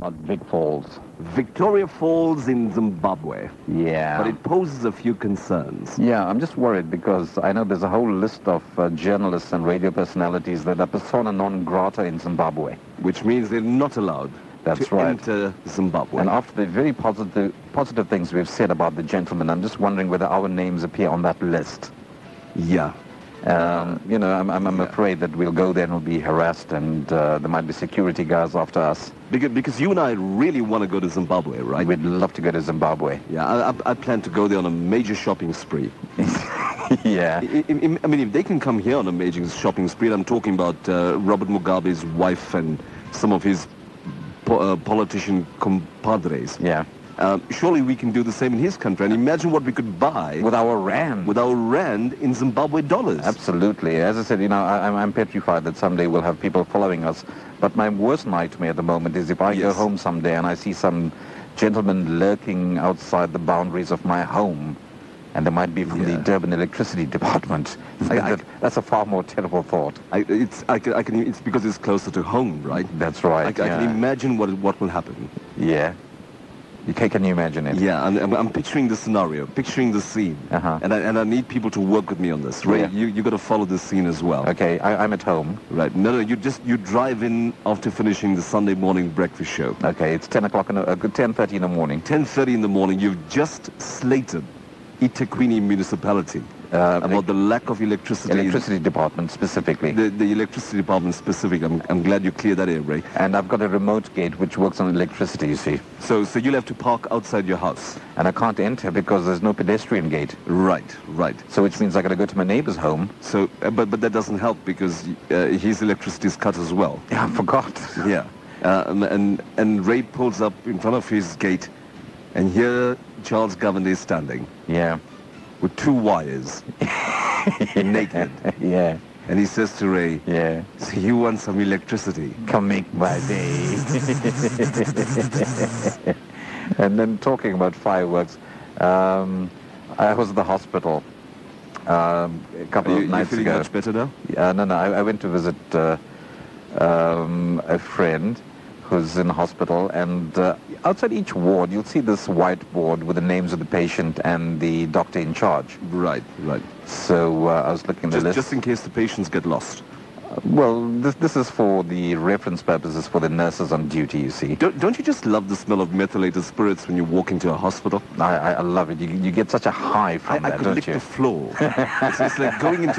At Vic Falls. Victoria Falls in Zimbabwe. Yeah. But it poses a few concerns. Yeah, I'm just worried because I know there's a whole list of journalists and radio personalities that are persona non grata in Zimbabwe. Which means they're not allowed to enter Zimbabwe. And after the very positive things we've said about the gentleman, I'm just wondering whether our names appear on that list. Yeah. You know, I'm afraid that we'll go there and we'll be harassed, and there might be security guards after us. Because you and I really want to go to Zimbabwe, right? We'd love to go to Zimbabwe. Yeah, I plan to go there on a major shopping spree. Yeah. I mean, if they can come here on a major shopping spree, I'm talking about Robert Mugabe's wife and some of his politician compadres. Yeah. Surely we can do the same in his country. And imagine what we could buy with our rand. With our rand in Zimbabwe dollars. Absolutely. As I said, you know, I'm petrified that someday we'll have people following us. But my worst nightmare at the moment is if I go home someday and I see some gentleman lurking outside the boundaries of my home, and they might be from the Durban Electricity Department. That's a far more terrible thought. It's because it's closer to home, right? That's right. I can imagine what will happen. Yeah. Can you imagine it? Yeah, I'm picturing the scenario, picturing the scene. And I need people to work with me on this. Ray, you got to follow this scene as well. Okay, I'm at home. Right. No, you drive in after finishing the Sunday morning breakfast show. Okay, it's 10:30 in the morning. 10:30 in the morning. You've just slated eThekwini municipality about the lack of electricity. Electricity department specifically. The electricity department specific. I'm glad you cleared that air, Ray. And I've got a remote gate which works on electricity, you see. So you'll have to park outside your house. And I can't enter because there's no pedestrian gate. Right. So which means I got to go to my neighbor's home. So, but that doesn't help because his electricity is cut as well. Yeah, I forgot. Yeah. And Ray pulls up in front of his gate, and here Charles Governor is standing. Yeah. With two wires. Naked. Yeah. And he says to Ray, yeah, so you want some electricity? Come make my day. And then talking about fireworks, I was at the hospital a couple of nights ago. You feeling much better now? No, I went to visit a friend who's in hospital, and outside each ward you'll see this whiteboard with the names of the patient and the doctor in charge. Right. So I was looking at the list. Just in case the patients get lost. Well, this is for the reference purposes for the nurses on duty, you see. Don't you just love the smell of methylated spirits when you walk into a hospital? I love it. You get such a high from that, don't you? I could lick the floor. it's like going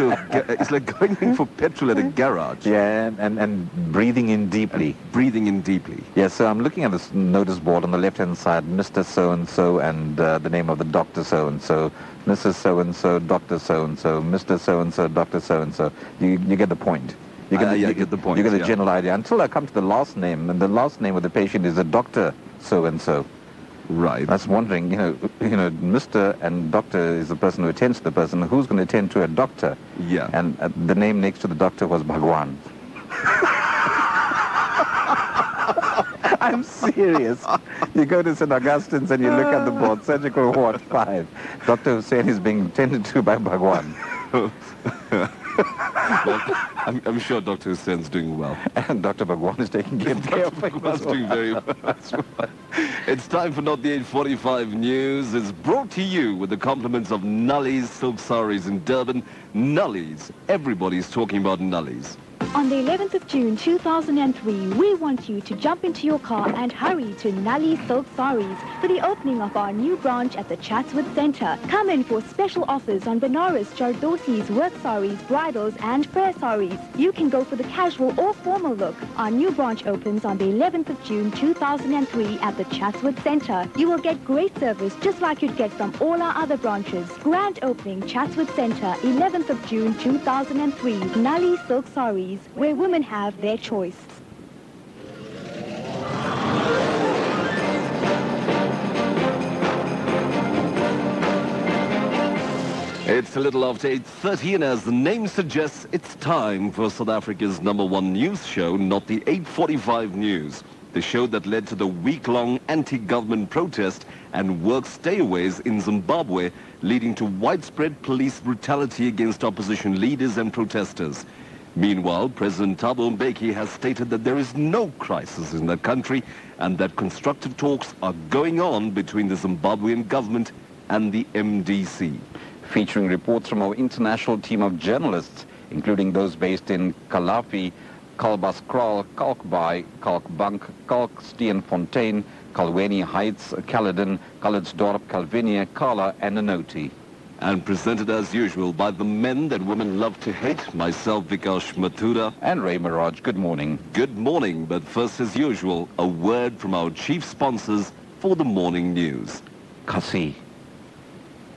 it's like going in for petrol at a garage. Yeah, and breathing in deeply. Yeah, so I'm looking at this notice board on the left-hand side, Mr. So-and-so, and the name of the doctor so-and-so, Mrs. So-and-so, Dr. So-and-so, Mr. So-and-so, Dr. So-and-so. You get the point. You get the point. You get the general idea. Until I come to the last name, and the last name of the patient is a doctor so-and-so. Right. I was wondering, you know, Mr. and doctor is the person who attends to the person. Who's going to attend to a doctor? Yeah. And the name next to the doctor was Bhagwan. I'm serious. You go to St. Augustine's and you look at the board, surgical ward 5. Dr. Hussain is being tended to by Bhagwan. Well, I'm sure Dr. Hussain's doing well. And Dr. Bhagwan is taking care of him. Bhagwan's doing very well as well. It's time for Not the 845 News. It's brought to you with the compliments of Nulli's Silk Saris in Durban. Nulli's. Everybody's talking about Nulli's. On the 11th of June 2003, we want you to jump into your car and hurry to Nulli's Silk Saris for the opening of our new branch at the Chatsworth Centre. Come in for special offers on Benares, Jardosi's, work saris, bridals and prayer saris. You can go for the casual or formal look. Our new branch opens on the 11th of June 2003 at the Chatsworth Centre. You will get great service just like you'd get from all our other branches. Grand opening, Chatsworth Centre, 11th of June 2003. Nulli's Silk Saris, where women have their choice. It's a little after 8:30, and as the name suggests, it's time for South Africa's #1 news show, Not the 845 News. The show that led to the week-long anti-government protest and work stayaways in Zimbabwe, leading to widespread police brutality against opposition leaders and protesters. Meanwhile, President Thabo Mbeki has stated that there is no crisis in the country and that constructive talks are going on between the Zimbabwean government and the MDC. Featuring reports from our international team of journalists, including those based in Kalafi, Kalbaskraal, Kalkbaai, Kalkbank, Kalksteenfontein, Kalweni Heights, Caledon, Calitzdorp, Calvinia, Kala and Nanoti. And presented as usual by the men that women love to hate, myself, Vikash Mathura. And Ray Miraj, good morning. Good morning, but first as usual, a word from our chief sponsors for the morning news. Kasi.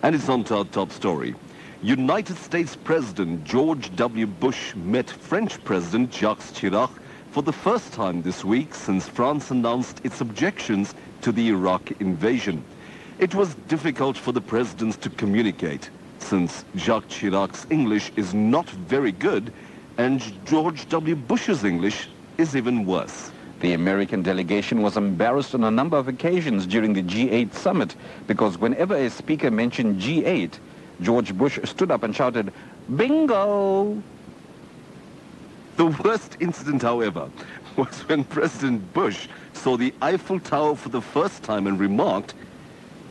And it's on to our top story. United States President George W. Bush met French President Jacques Chirac for the first time this week since France announced its objections to the Iraq invasion. It was difficult for the presidents to communicate, since Jacques Chirac's English is not very good and George W. Bush's English is even worse. The American delegation was embarrassed on a number of occasions during the G8 summit because whenever a speaker mentioned G8, George Bush stood up and shouted, "Bingo!" The worst incident, however, was when President Bush saw the Eiffel Tower for the first time and remarked,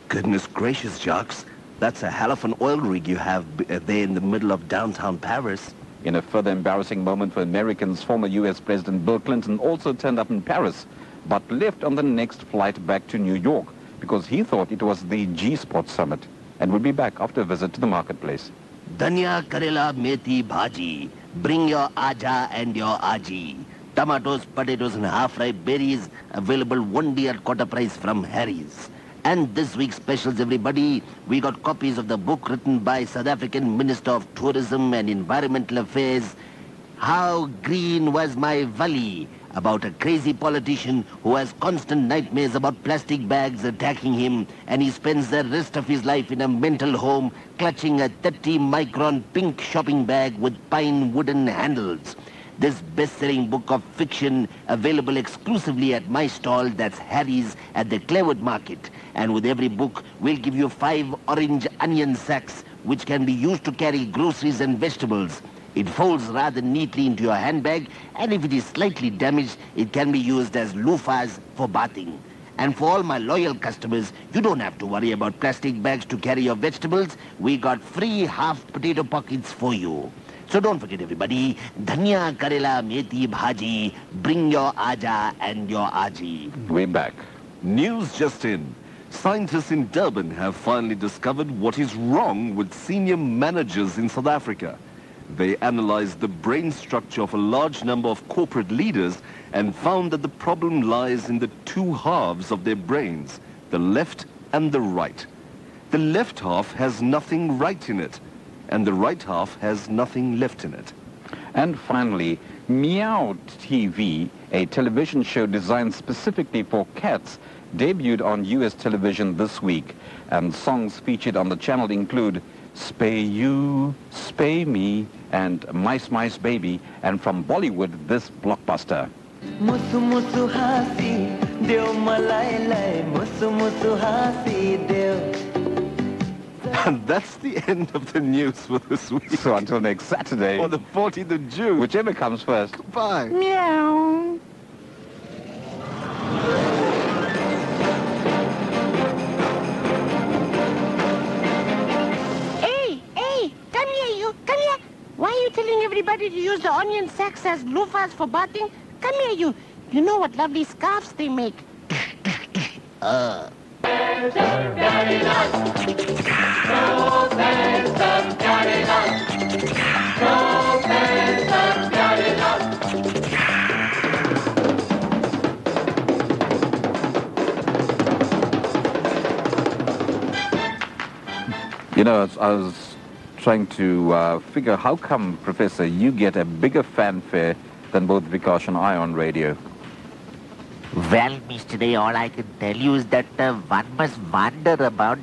"Goodness gracious, Jacques, that's a hell of an oil rig you have there in the middle of downtown Paris." In a further embarrassing moment for Americans, former U.S. President Bill Clinton also turned up in Paris, but left on the next flight back to New York because he thought it was the G-Spot summit and would be back after a visit to the marketplace. Dhania, Karela, Methi, Bhaji. Bring your Aja and your Aji. Tomatoes, potatoes and half-ripe berries available one day at quarter price from Harry's. And this week's specials, everybody, we got copies of the book written by South African Minister of Tourism and Environmental Affairs, How Green Was My Valley, about a crazy politician who has constant nightmares about plastic bags attacking him, and he spends the rest of his life in a mental home clutching a 30-micron pink shopping bag with pine wooden handles. This best-selling book of fiction available exclusively at my stall, that's Harry's at the Clearwood Market. And with every book, we'll give you 5 orange onion sacks, which can be used to carry groceries and vegetables. It folds rather neatly into your handbag, and if it is slightly damaged, it can be used as loofahs for bathing. And for all my loyal customers, you don't have to worry about plastic bags to carry your vegetables. We got free half potato pockets for you. So don't forget, everybody, Dhania, Karela, Methi, Bhaji, bring your Aja and your Aji. We're back. News just in. Scientists in Durban have finally discovered what is wrong with senior managers in South Africa. They analyzed the brain structure of a large number of corporate leaders and found that the problem lies in the two halves of their brains, the left and the right. The left half has nothing right in it, and the right half has nothing left in it. And finally, Meow TV, a television show designed specifically for cats, debuted on U.S. television this week. And songs featured on the channel include Spay You, Spay Me, and Mice Mice Baby. And from Bollywood, this blockbuster. Musu musu hasi deo malai lai, musu musu hasi deo. And that's the end of the news for this week. So until next Saturday, Or the 14th of June. whichever comes first. Bye. Meow. Hey, come here, you. Come here. Why are you telling everybody to use the onion sacks as loofahs for bathing? Come here, you. You know what lovely scarves they make. You know, I was trying to figure how come, Professor, you get a bigger fanfare than both Vikash and I on radio? Well, Mr. Day, all I can tell you is that one must wonder about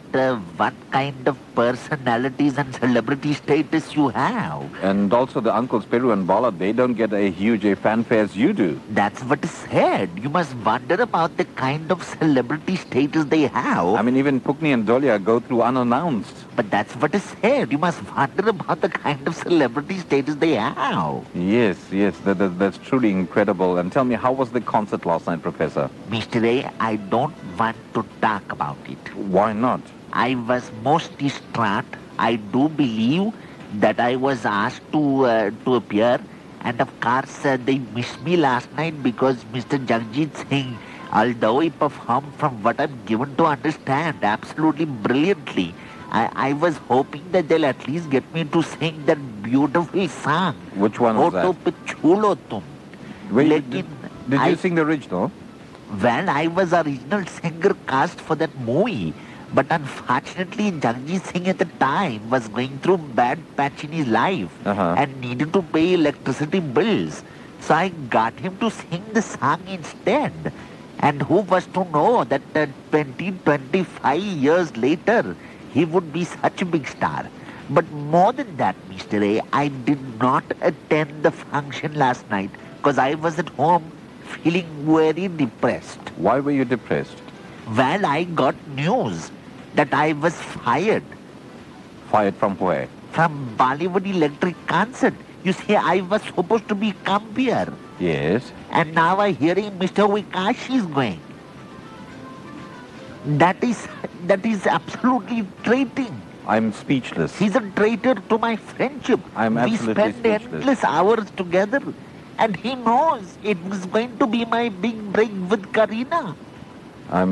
what kind of personalities and celebrity status you have. And also the uncles Peru and Bala, they don't get a huge fanfare as you do. That's what is said. You must wonder about the kind of celebrity status they have. I mean, even Pukni and Dolia go through unannounced. But that's what is said. You must wonder about the kind of celebrity status they have. Yes, that's truly incredible. And tell me, how was the concert last night, Professor? Mr. A, I don't want to talk about it. Why not? I was most distraught. I do believe that I was asked to appear. And of course, they missed me last night because Mr. Jagjit Singh, although he performed from what I'm given to understand absolutely brilliantly, I was hoping that they'll at least get me to sing that beautiful song. Which one was Hoto that? Pe Chulo Tum. Wait, did you sing the original? Well, I was original singer cast for that movie. But unfortunately, Jagjit Singh at the time was going through bad patch in his life and needed to pay electricity bills. So I got him to sing the song instead. And who was to know that 25 years later, he would be such a big star. But more than that, Mr. A, I did not attend the function last night because I was at home feeling very depressed. Why were you depressed? Well, I got news that I was fired. Fired from where? From Bollywood Electric concert. You see, I was supposed to be come here. Yes. And now I'm hearing Mr. Vikash is going. That is absolutely traiting. I'm speechless. He's a traitor to my friendship. I'm absolutely We spend speechless. endless hours together. And he knows it was going to be my big break with Karina. I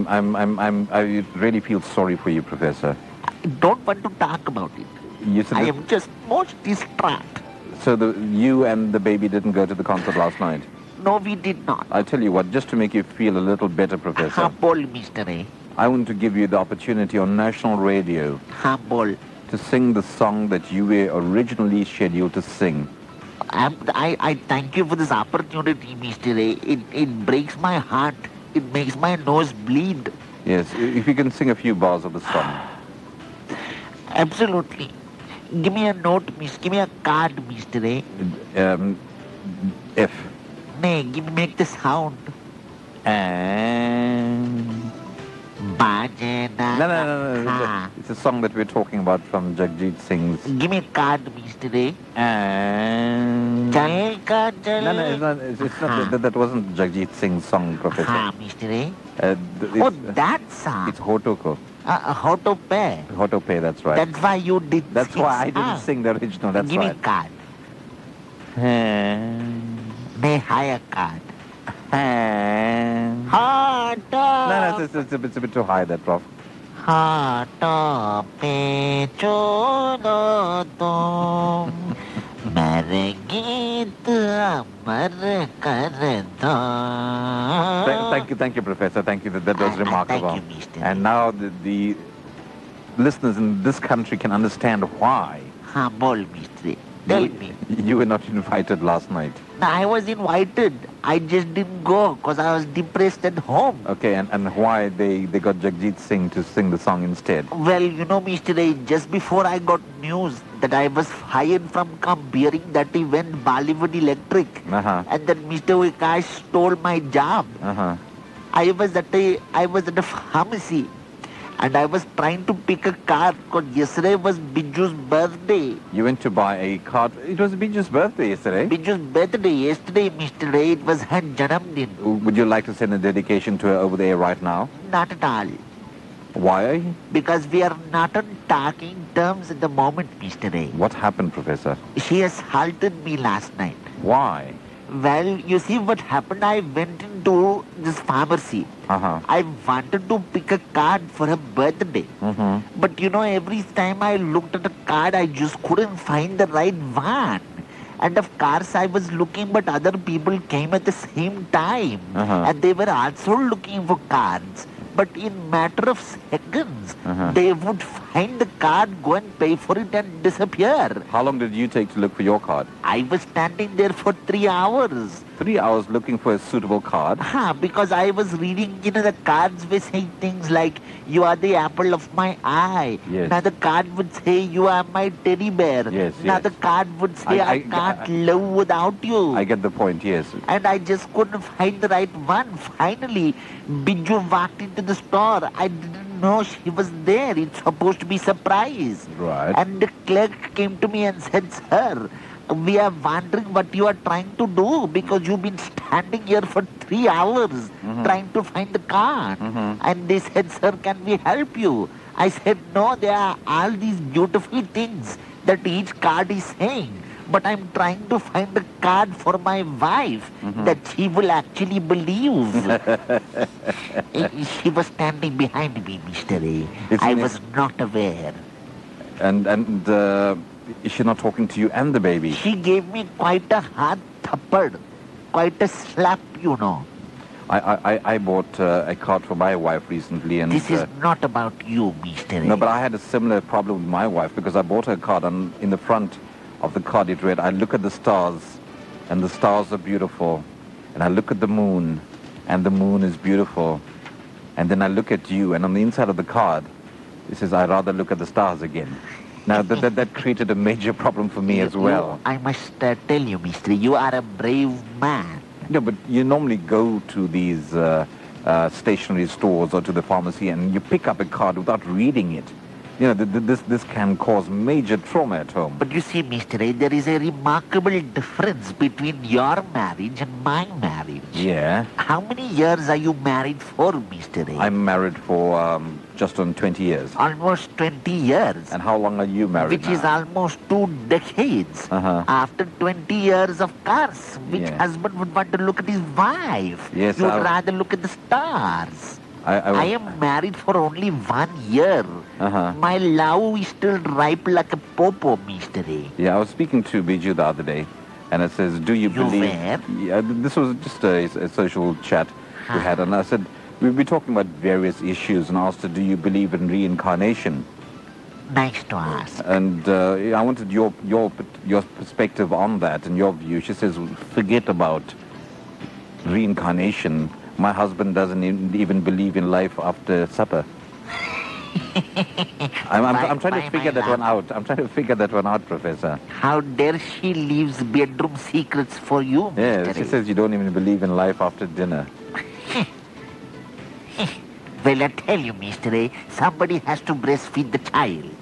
really feel sorry for you, Professor. I don't want to talk about it. You said I am just most distraught. So you and the baby didn't go to the concert last night? No, we did not. I'll tell you what, just to make you feel a little better, Professor, Humble, Mr. A. I want to give you the opportunity on national radio Humble. to sing the song that you were originally scheduled to sing. I thank you for this opportunity, Mr. A. It breaks my heart. It makes my nose bleed. Yes, if you can sing a few bars of the song. Absolutely. Give me a note, miss. Give me a card, Mr. A. F. Nay, make the sound. And... Bajena. No. It's a song that we're talking about from Jagjit Singh's. Give me a card, Mr. A. And... Chal ka chal. No, it's not. That wasn't Jagjit Singh's song, Professor. Mr. A. That song. It's Hotoko. Hoto Pe. Hotope, that's right. That's why you did. That's why I didn't sing the original. That's Give right. me a card. May hire card. Hoto. No, it's a bit too high, that, Prof. Hoto Pe Chulo Tum. Mere geet amar kar do. Thank you, Professor. Thank you. That was remarkable. Thank you, Mr. And now the listeners in this country can understand why Humble, Mr. Tell me. you were not invited last night. No, I was invited. I just didn't go because I was depressed at home. Okay, and why they got Jagjit Singh to sing the song instead? Well, you know, Mr. A, just before I got news that I was fired from comparing that event Bollywood Electric, and that Mr. Vikash stole my job, I was at a pharmacy. And I was trying to pick a card because yesterday was Biju's birthday. You went to buy a card. It was Biju's birthday yesterday. Biju's birthday yesterday, Mr. A. It was her Janamdin. Would you like to send a dedication to her over there right now? Not at all. Why? Because we are not on talking terms at the moment, Mr. A. What happened, Professor? She assaulted me last night. Why? Well, you see what happened, I went into this pharmacy. I wanted to pick a card for her birthday. But you know, every time I looked at a card, I just couldn't find the right one. And of course, I was looking, but other people came at the same time. And they were also looking for cards. But in matter of seconds, they would find the card, go and pay for it and disappear. How long did you take to look for your card? I was standing there for 3 hours. 3 hours looking for a suitable card? Because I was reading, the cards were saying things like, you are the apple of my eye. Yes. Now the card would say, you are my teddy bear. Yes, now yes. the card would say, I can't live without you. I get the point, yes. And I just couldn't find the right one. Finally, Biju walked into the store. I didn't know she was there. It's supposed to be surprise. Right. And the clerk came to me and said, sir, we are wondering what you are trying to do because you've been standing here for 3 hours trying to find the card. And they said, sir, can we help you? I said, no, there are all these beautiful things that each card is saying. But I'm trying to find a card for my wife that she will actually believe. She was standing behind me, Mr. A. I was not aware. And is she not talking to you and the baby? She gave me quite a hard thappad, quite a slap, I bought a card for my wife recently, and This is not about you, Mr. A. no, but I had a similar problem with my wife because I bought her a card, and in the front of the card it read, I look at the stars, and the stars are beautiful, and I look at the moon, and the moon is beautiful, and then I look at you, and on the inside of the card it says, I'd rather look at the stars again. Now, that created a major problem for me as well. I must tell you, Mr. A, you are a brave man. No, but you normally go to these stationery stores or to the pharmacy and you pick up a card without reading it. This can cause major trauma at home. But you see, Mr. A, there is a remarkable difference between your marriage and my marriage. Yeah. How many years are you married for, Mr. A? I'm married for just on 20 years. Almost 20 years. And how long are you married Which now? is almost 2 decades. After 20 years, of course, which husband would want to look at his wife? Yes, You'd rather look at the stars. I I am married for only 1 year. My love is still ripe like a popo, Mr. A. Yeah, I was speaking to Biju the other day, and it says, do you believe... were? Yeah, this was just a social chat we had, and I said, we'll be talking about various issues, and I asked her, do you believe in reincarnation? Nice to ask. And I wanted your perspective on that and your view. She says, forget about reincarnation. My husband doesn't even believe in life after supper. I'm trying to figure that one out. I'm trying to figure that one out, Professor. How dare she leaves bedroom secrets for you, Yeah, Mr. she A? says you don't even believe in life after dinner. Well, I tell you, Mr. A, somebody has to breastfeed the child.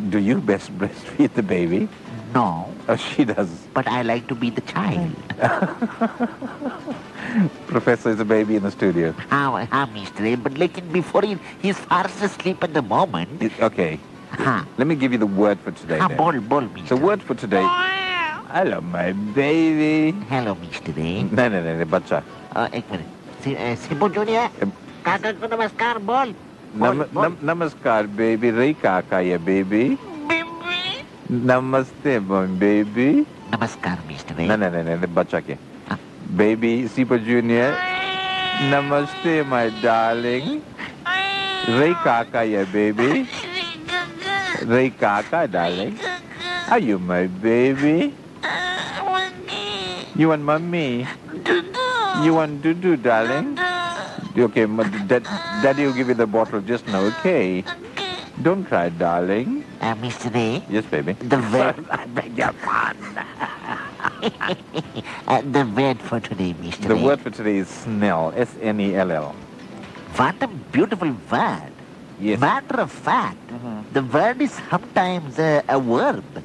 Do you best breastfeed the baby? No, Oh, she does. but I like to be the child. Professor is a baby in the studio. How, Mr. A? But before he's fast asleep at the moment. Okay. Huh. Let me give you the word for today. then. Ball, Mr. The word for today... Hello, my baby. Hello, Mr. A. No, bacha. एक minute simple junior काका को नमस्कार बोल Namaskar, baby. Rai kaka ya, baby. Namaste, my baby. नमस्कार mister A. No, bacha ke. Baby, Super Junior. Namaste, my darling. Rai kaka ya, baby. Rai kaka, darling. Are you my baby? You want mommy? You want Dudu, darling? Okay, Daddy will give you the bottle just now, okay? Don't cry, darling. Mr. A. Yes, baby. The word. I beg your pardon. The word for today, Mr. The A. word for today is Snell. S-N-E-L-L. What a beautiful word. Yes. Matter of fact, the word is sometimes a verb.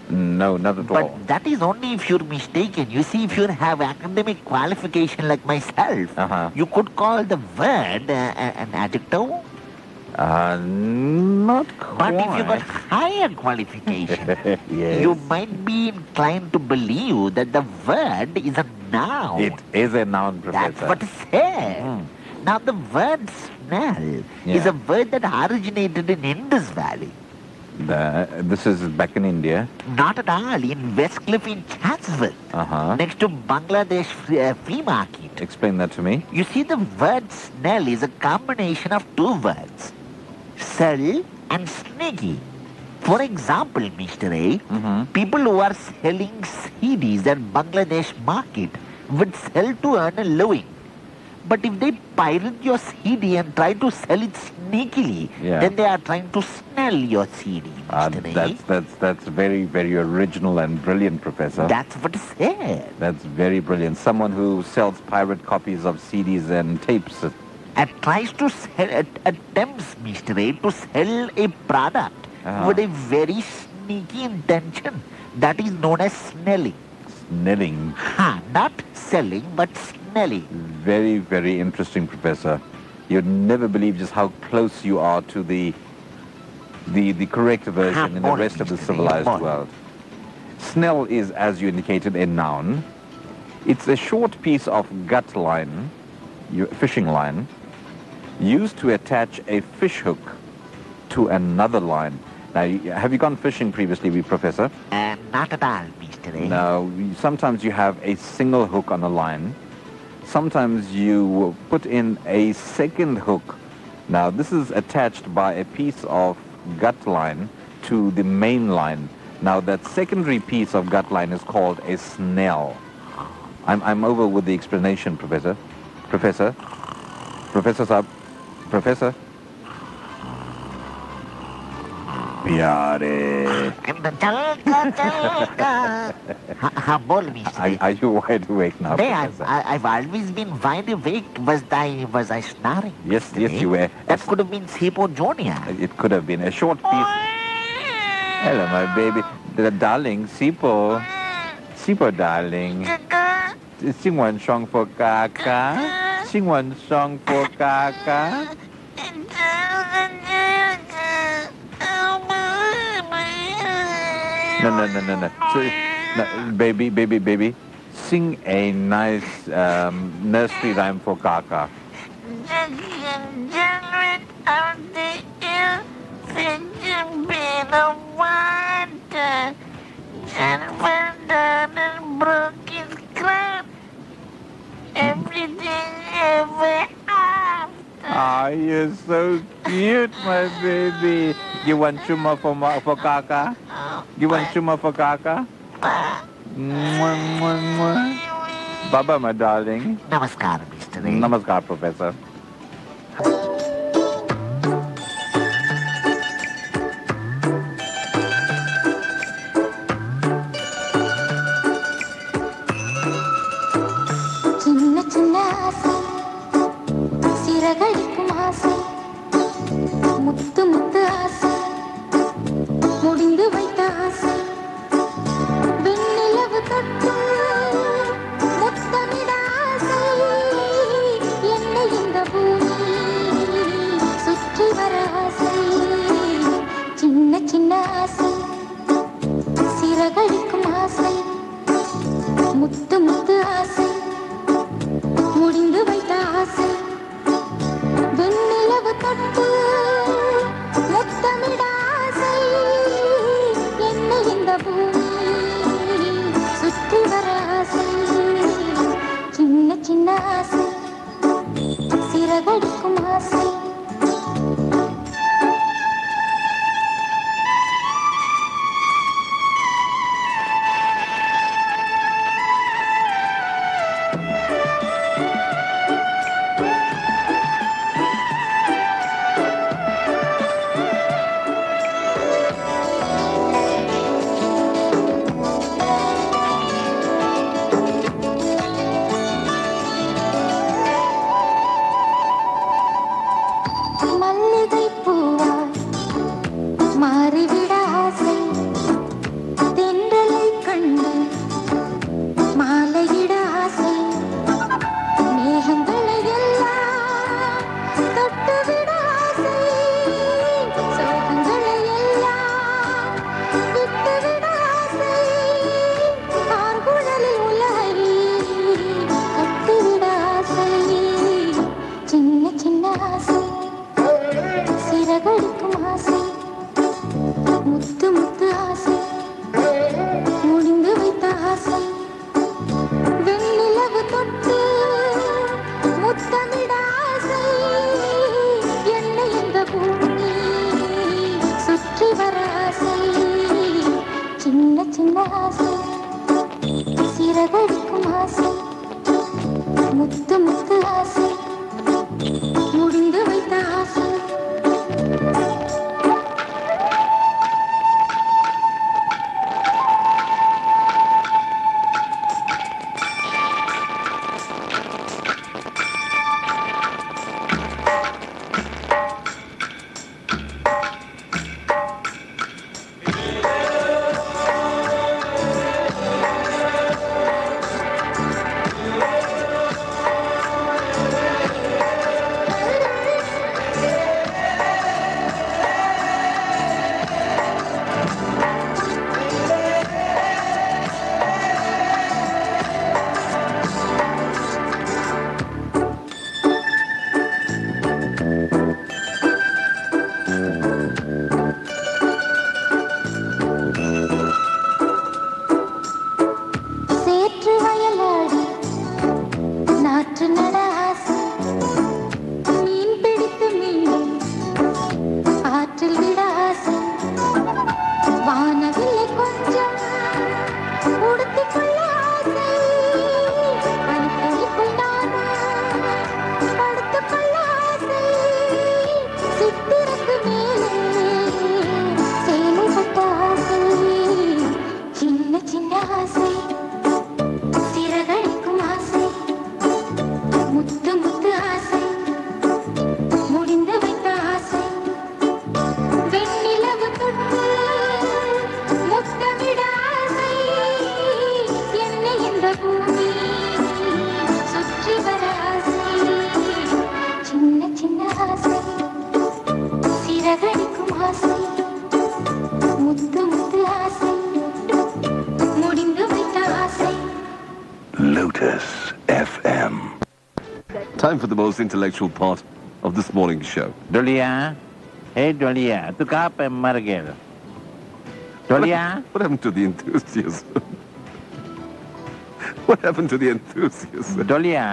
No, not at all. But that is only if you're mistaken. You see, if you have academic qualification like myself, you could call the word an adjective. Not quite. But if you got higher qualification, Yes. you might be inclined to believe that the word is a noun. It is a noun, Professor. That's what it says. Now, the word smell is a word that originated in Indus Valley. This is back in India. Not at all. In Westcliff in Chatsworth, next to Bangladesh Flea Market. Explain that to me. You see, the word smell is a combination of two words, sell and sneaky. For example, Mr. A, people who are selling CDs at Bangladesh market would sell to earn a living. But if they pirate your CD and try to sell it sneakily, then they are trying to snell your CD, Mr. That's very, very original and brilliant, Professor. That's what I said. That's very brilliant. Someone who sells pirate copies of CDs and tapes. And tries to sell, attempts, Mr. A, to sell a product with a very sneaky intention. That is known as snelling. Snelling. Not selling, but snelling. Very, very interesting, Professor. You'd never believe just how close you are to the correct version in the rest of the civilized world. Snell is, as you indicated, a noun. It's a short piece of gut line, fishing line, used to attach a fish hook to another line. Now, have you gone fishing previously, Professor? Not at all, Mr. A. No, sometimes you have a single hook on a line. Sometimes you put in a second hook. Now, this is attached by a piece of gut line to the main line. Now, that secondary piece of gut line is called a snell. I'm over with the explanation, Professor. Professor? Professor Saab? Professor? Pyare. Are you wide awake now, Professor? I've always been wide awake. Was I snoring? Yes, you were. That could have been Sipo Junior. It could have been a short piece. Hello, my baby. Darling, Sipo. Sipo, darling. Sing one song for Kaka. Sing one song for Kaka. No. So, no. Baby. Sing a nice nursery rhyme for Kaka. Ah, you're so cute, my baby. You want chuma for Kaka? You want chuma for Kaka? Baba, my darling. Namaskar, Mr. A. Namaskar, Professor. முத்து முத்து ஆசை முடிந்து வைத்த ஆசை Lotus FM. Time for the most intellectual part of this morning's show. Dolia? Hey, Dolia. Tu kहाँ पे मर गया? Dolia? What happened to the enthusiasm? What happened to the enthusiasm? Dolia?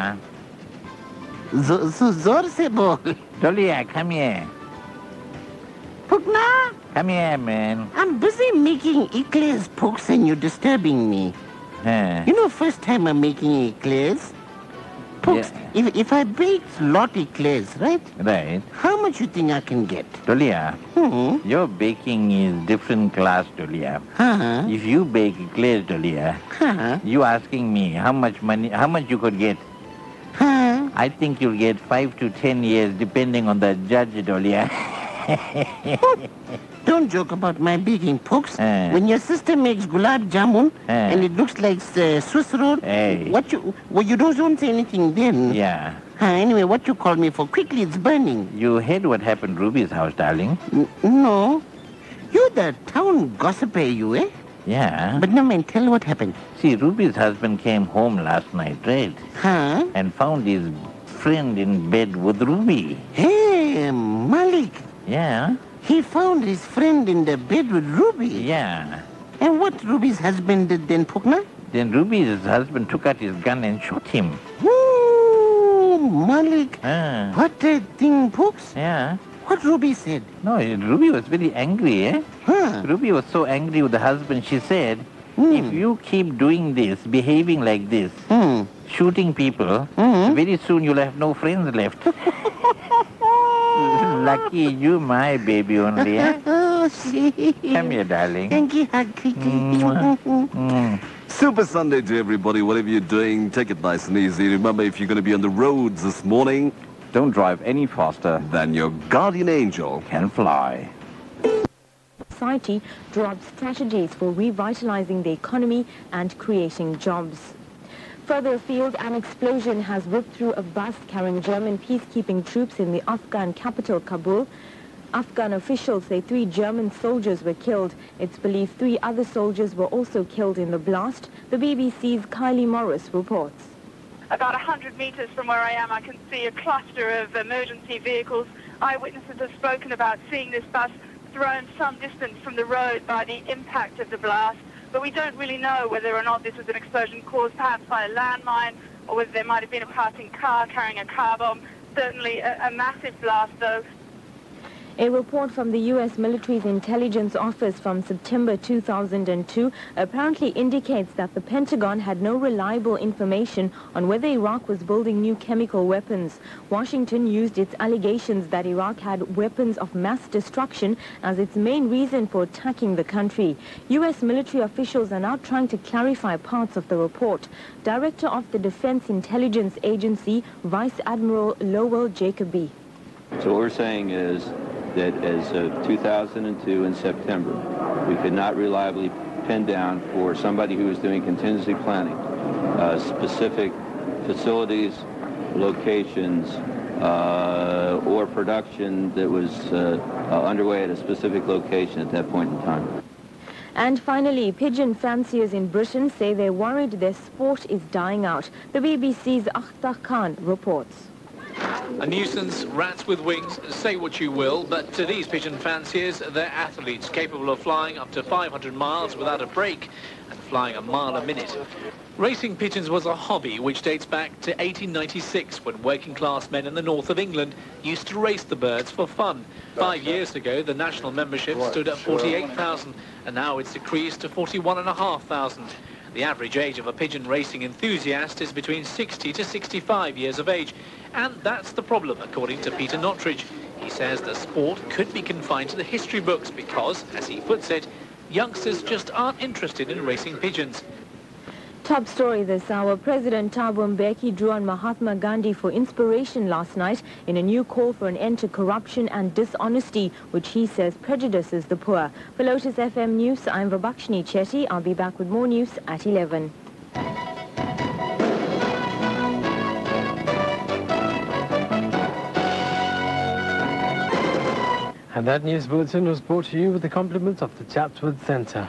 Zor se bol. Dolia, come here. Pugna? Come here, man. I'm busy making eclairs, Pooks, and you're disturbing me. Huh. You know, first time I'm making eclairs. Pooks, Yeah. if I bake lot eclairs, right? Right. How much you think I can get? Dolia, your baking is different class, Dolia. Huh? If you bake eclairs, Dolia, Huh? you asking me how much money, how much you could get? Huh? I think you'll get 5 to 10 years depending on the judge, Dolia. Don't joke about my baking, Pooks. Eh. When your sister makes gulab jamun and it looks like Swiss roll, Hey. you don't say anything then. Yeah. Anyway, what you call me for? Quickly, it's burning. You heard what happened Ruby's house, darling? No. You the town gossiper, you, eh? Yeah. But no, man, tell what happened. See, Ruby's husband came home last night, right? Huh? And found his friend in bed with Ruby. Hey, Malik. Yeah. He found his friend in the bed with Ruby. Yeah. And what Ruby's husband did then, Pugna? Then Ruby's husband took out his gun and shot him. Ooh, Malik. Ah. What a thing, Pooks. Yeah. What Ruby said. No, Ruby was very angry, eh? Huh? Ruby was so angry with the husband, she said, if you keep doing this, behaving like this, shooting people, very soon you'll have no friends left. Lucky you, my baby only, eh? Oh, see. Come here, darling. Thank you, Super Sunday to everybody. Whatever you're doing, take it nice and easy. Remember, if you're going to be on the roads this morning, Don't drive any faster than your guardian angel can fly. Society drops strategies for revitalizing the economy and creating jobs. Further afield, an explosion has ripped through a bus carrying German peacekeeping troops in the Afghan capital, Kabul. Afghan officials say 3 German soldiers were killed. It's believed 3 other soldiers were also killed in the blast. The BBC's Kylie Morris reports. About 100 meters from where I am, I can see a cluster of emergency vehicles. Eyewitnesses have spoken about seeing this bus thrown some distance from the road by the impact of the blast. But we don't really know whether or not this was an explosion caused perhaps by a landmine or whether there might have been a passing car carrying a car bomb. Certainly a massive blast, though. A report from the U.S. military's intelligence office from September 2002 apparently indicates that the Pentagon had no reliable information on whether Iraq was building new chemical weapons. Washington used its allegations that Iraq had weapons of mass destruction as its main reason for attacking the country. U.S. military officials are now trying to clarify parts of the report. Director of the Defense Intelligence Agency, Vice Admiral Lowell Jacoby. So what we're saying is that as of 2002 in September, we could not reliably pin down for somebody who was doing contingency planning specific facilities, locations, or production that was underway at a specific location at that point in time. And finally, pigeon fanciers in Britain say they're worried their sport is dying out. The BBC's Akhtar Khan reports. A nuisance, rats with wings, say what you will, but to these pigeon fanciers, they're athletes capable of flying up to 500 miles without a break and flying a mile a minute. Racing pigeons was a hobby which dates back to 1896 when working-class men in the north of England used to race the birds for fun. 5 years ago, the national membership stood at 48,000 and now it's decreased to 41,500. The average age of a pigeon racing enthusiast is between 60 to 65 years of age. And that's the problem, according to Peter Nottridge. He says the sport could be confined to the history books because, as he puts it, youngsters just aren't interested in racing pigeons. Top story this hour. President Thabo Mbeki drew on Mahatma Gandhi for inspiration last night in a new call for an end to corruption and dishonesty, which he says prejudices the poor. For Lotus FM News, I'm Vibakshini Chetty. I'll be back with more news at 11. And that news bulletin was brought to you with the compliments of the Chatsworth Centre.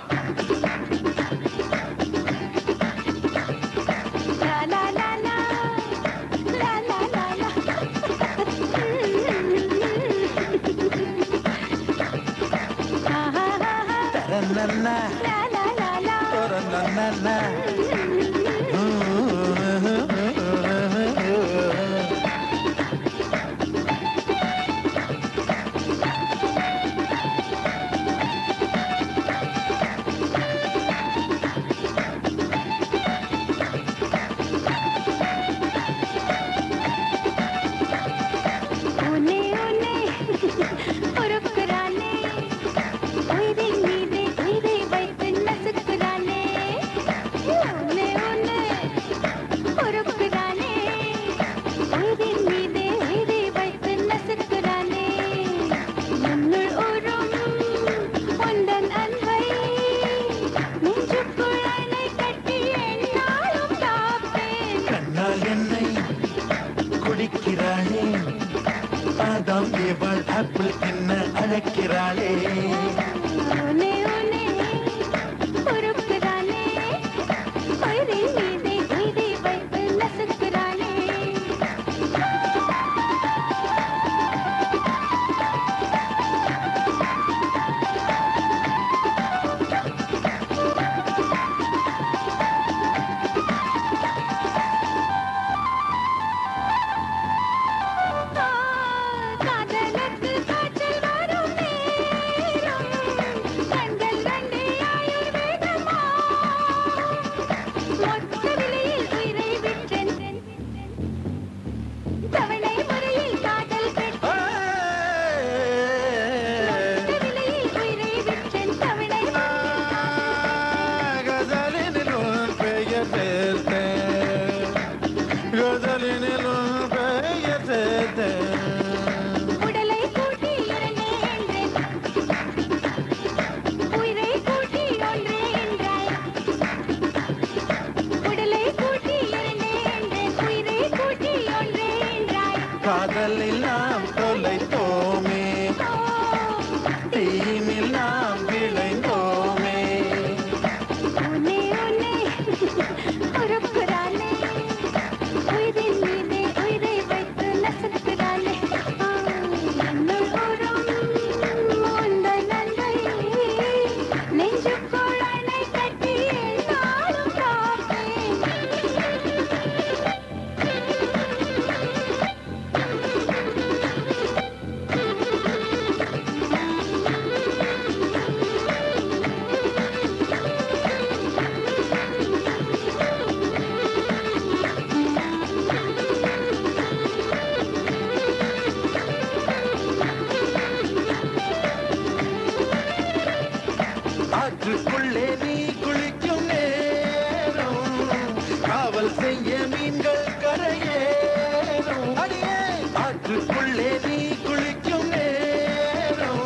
செய்ய மீன்கள் கரையேறும் அடியே ஆற்றுக்குள்ளே நீ குளிக்கும் நேரம்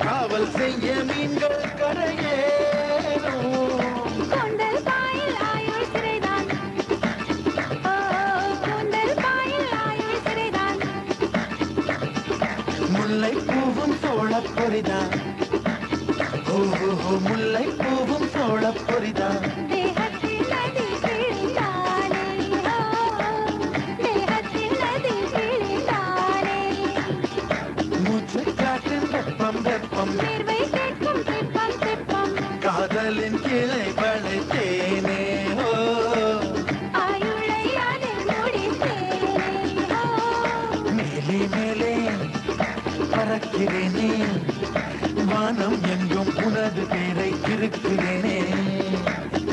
காவல் செய்ய மீன்கள் கரையேறும் கூந்தல் பாயில் ஆயுள் சிறைதான் கூந்தல் பாயில் ஆயுள் சிறைதான் முல்லை பூவும் சோழப் பொரிதான் ஓஹோ முல்லை பூவும் சோழப் பொரிதான் தேகத்தில் நதி கிழிந்தானே தேகத்தில் நதி கிழிந்தானே மூச்சு காற்றின் வெப்பம் வெப்பம் வேர்வை கேட்கும் திப்பம் திப்பம் காதலின் கிளை வளைத்தேனே ஓ ஆயுளை அதில் முடித்தேனே மேலே மேலே பறக்கிறேனே வானம் எங்கும் உனது பேரை கிறுக்கிறேனே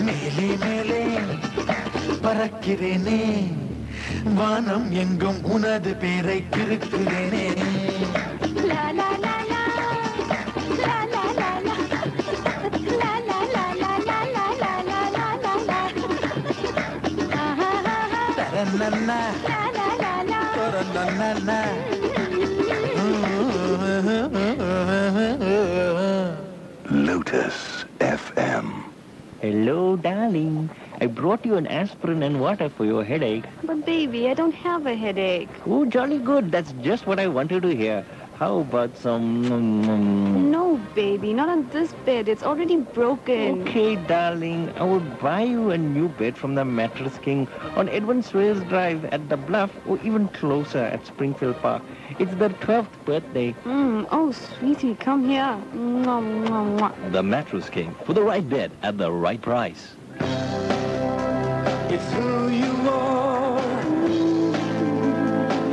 மேலே மேலே பறக்கிறேனே வானம் எங்கும் உனது பேரை கிறுக்கிறேனே லா லா லா லா லா லா லா லா லா லா லா லா லா லா லா லா லா லா லா தரநன்னா லா லா லா லா தரநன்னா Lotus FM. Hello, darling. I brought you an aspirin and water for your headache. But baby, I don't have a headache. Oh, jolly good. That's just what I wanted to hear. How about some... No, baby, not on this bed. It's already broken. Okay, darling. I will buy you a new bed from the Mattress King on Edwin Swayze Drive at the Bluff or even closer at Springfield Park. It's their 12th birthday. Oh, sweetie, come here. Mwah, mwah, mwah. The Mattress King, for the right bed at the right price. It's who you are,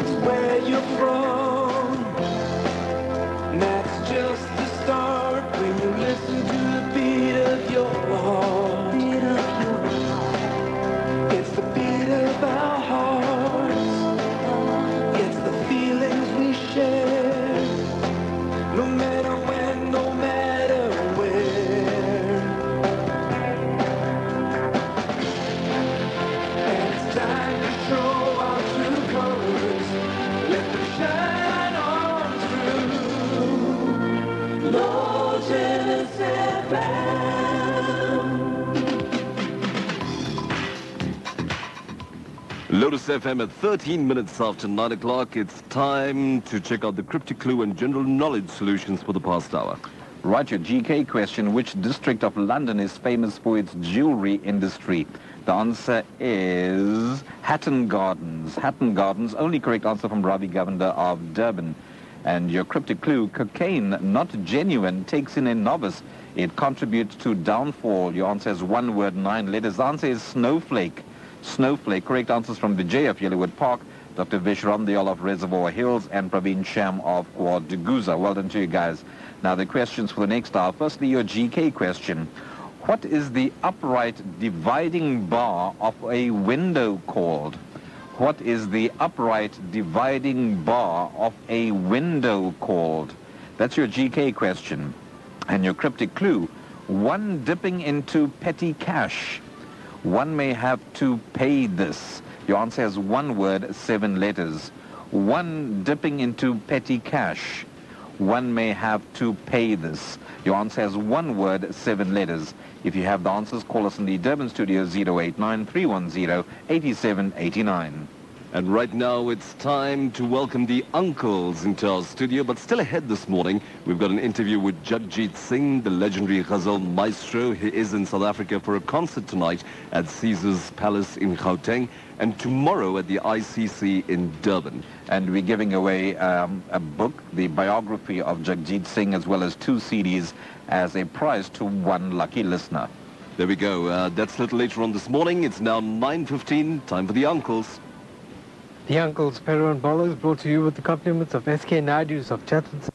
it's where you're from. And that's just the start when you listen to the beat of your heart. Beat of your heart. It's the beat of our hearts. It's the feelings we share. No matter when, no matter where. And it's time to show our true colors. Let them shine on through. Lotus FM. Lotus FM at 13 minutes after 9 o'clock. It's time to check out the cryptic clue and general knowledge solutions for the past hour. Right, your GK question. Which district of London is famous for its jewellery industry? The answer is Hatton Gardens. Hatton Gardens, only correct answer from Ravi Govender of Durban. And your cryptic clue, cocaine, not genuine, takes in a novice. It contributes to downfall. Your answer is one word, 9 letters. The answer is snowflake. Snowflake. Correct answers from Vijay of Yellowwood Park, Dr. Vishram Dayal of Reservoir Hills, and Praveen Sham of Quadguza. Well done to you guys. Now the questions for the next hour. Firstly, your GK question. What is the upright dividing bar of a window called? What is the upright dividing bar of a window called? That's your GK question. And your cryptic clue, one dipping into petty cash. One may have to pay this. Your answer is one word, 7 letters. One dipping into petty cash. One may have to pay this. Your answer is one word, 7 letters. If you have the answers, call us in the Durban studio 089-310-8789. And right now it's time to welcome the uncles into our studio. But still ahead this morning, we've got an interview with Jagjit Singh, the legendary ghazal maestro. He is in South Africa for a concert tonight at Caesar's Palace in Gauteng and tomorrow at the ICC in Durban. And we're giving away a book, the biography of Jagjit Singh, as well as 2 CDs as a prize to one lucky listener. There we go. That's a little later on this morning. It's now 9:15. Time for the uncles. The Uncles, Pero and Bolo is brought to you with the compliments of SK Naidu's of Chatsworth.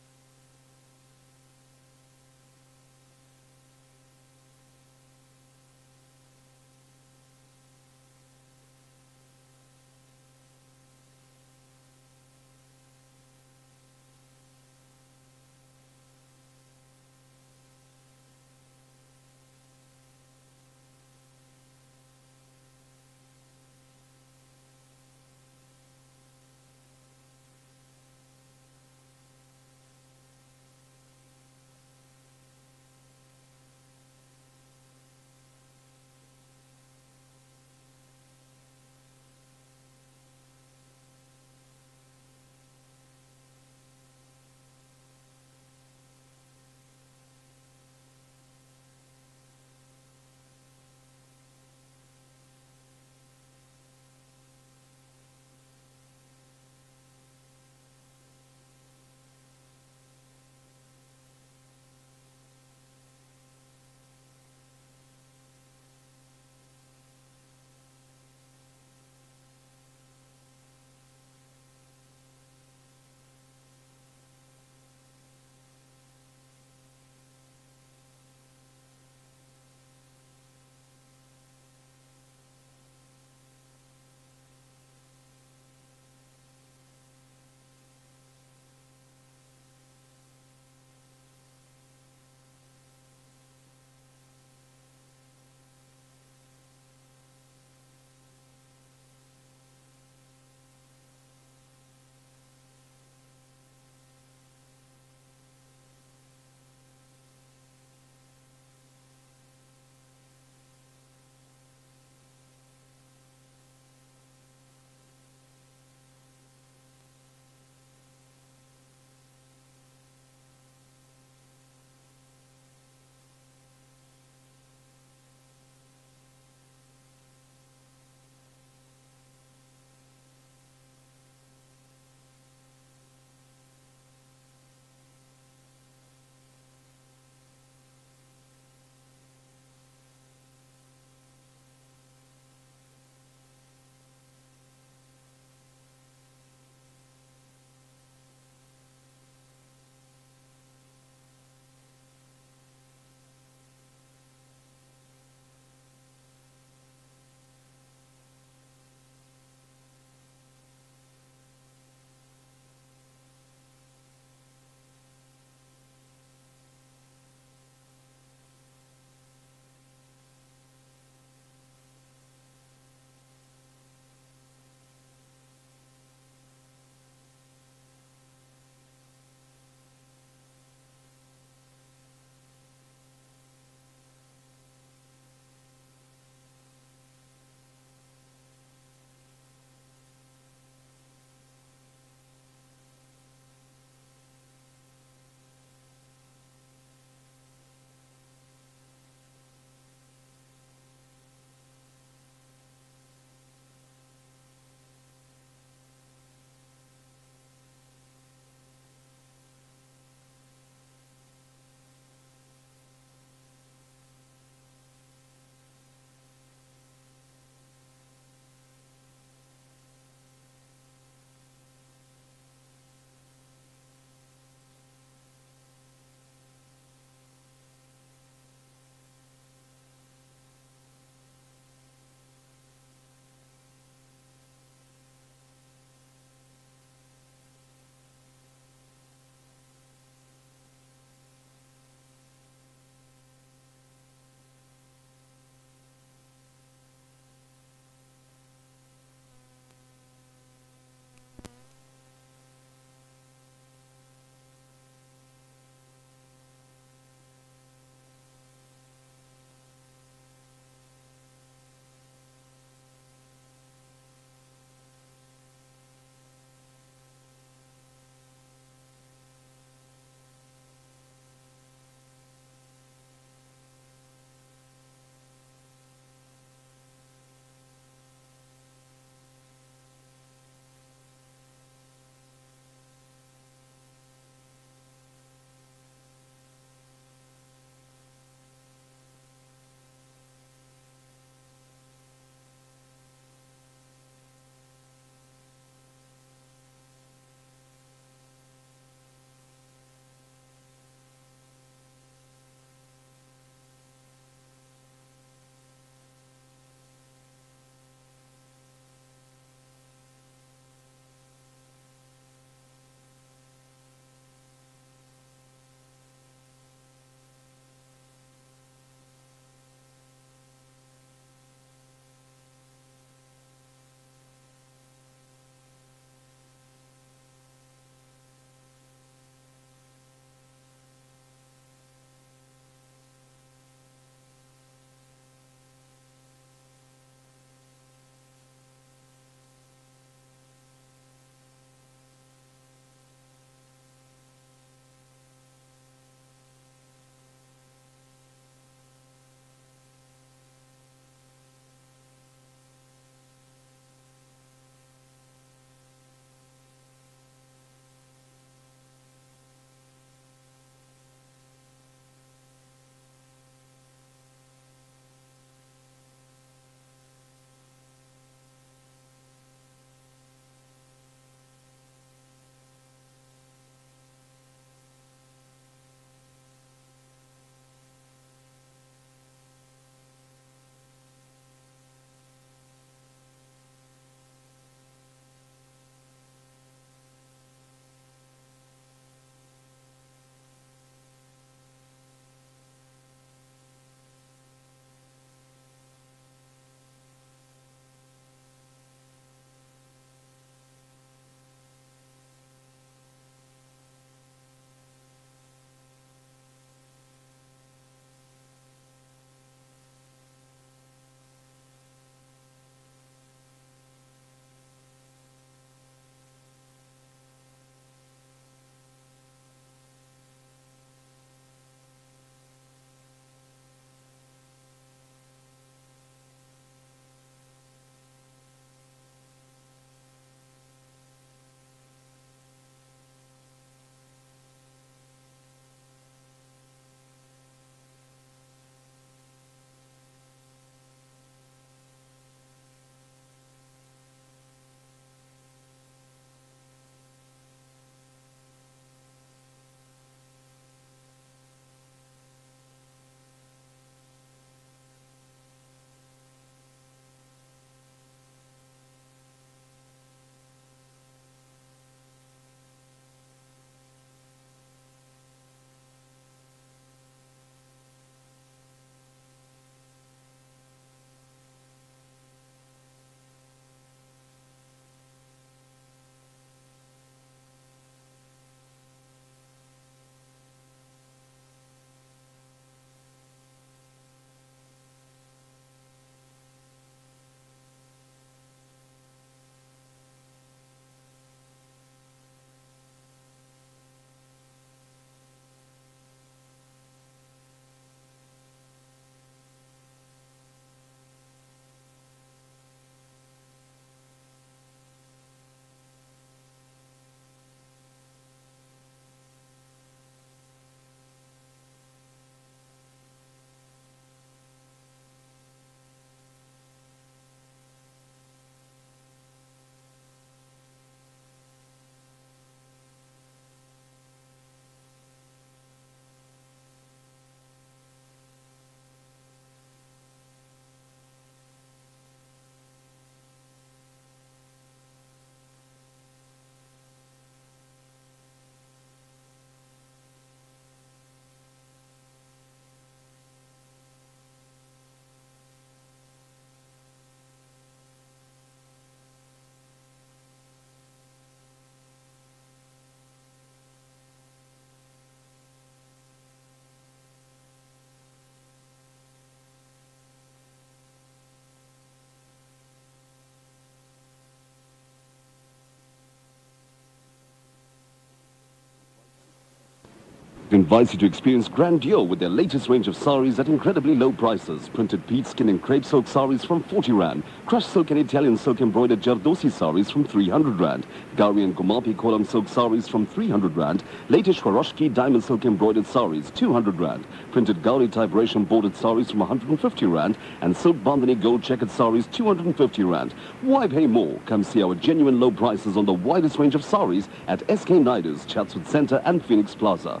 invites you to experience grandeur with their latest range of saris at incredibly low prices. Printed peach skin and crepe silk saris from 40 Rand. Crushed silk and Italian silk embroidered Jardosi saris from 300 Rand. Gari and Gumapi kolam silk saris from 300 Rand. Latest Swarovski diamond silk embroidered saris, 200 Rand. Printed Gauri type Resham bordered saris from 150 Rand. And silk bandhani gold checkered saris, 250 Rand. Why pay more? Come see our genuine low prices on the widest range of saris at SK Naidu's, Chatsworth Centre and Phoenix Plaza.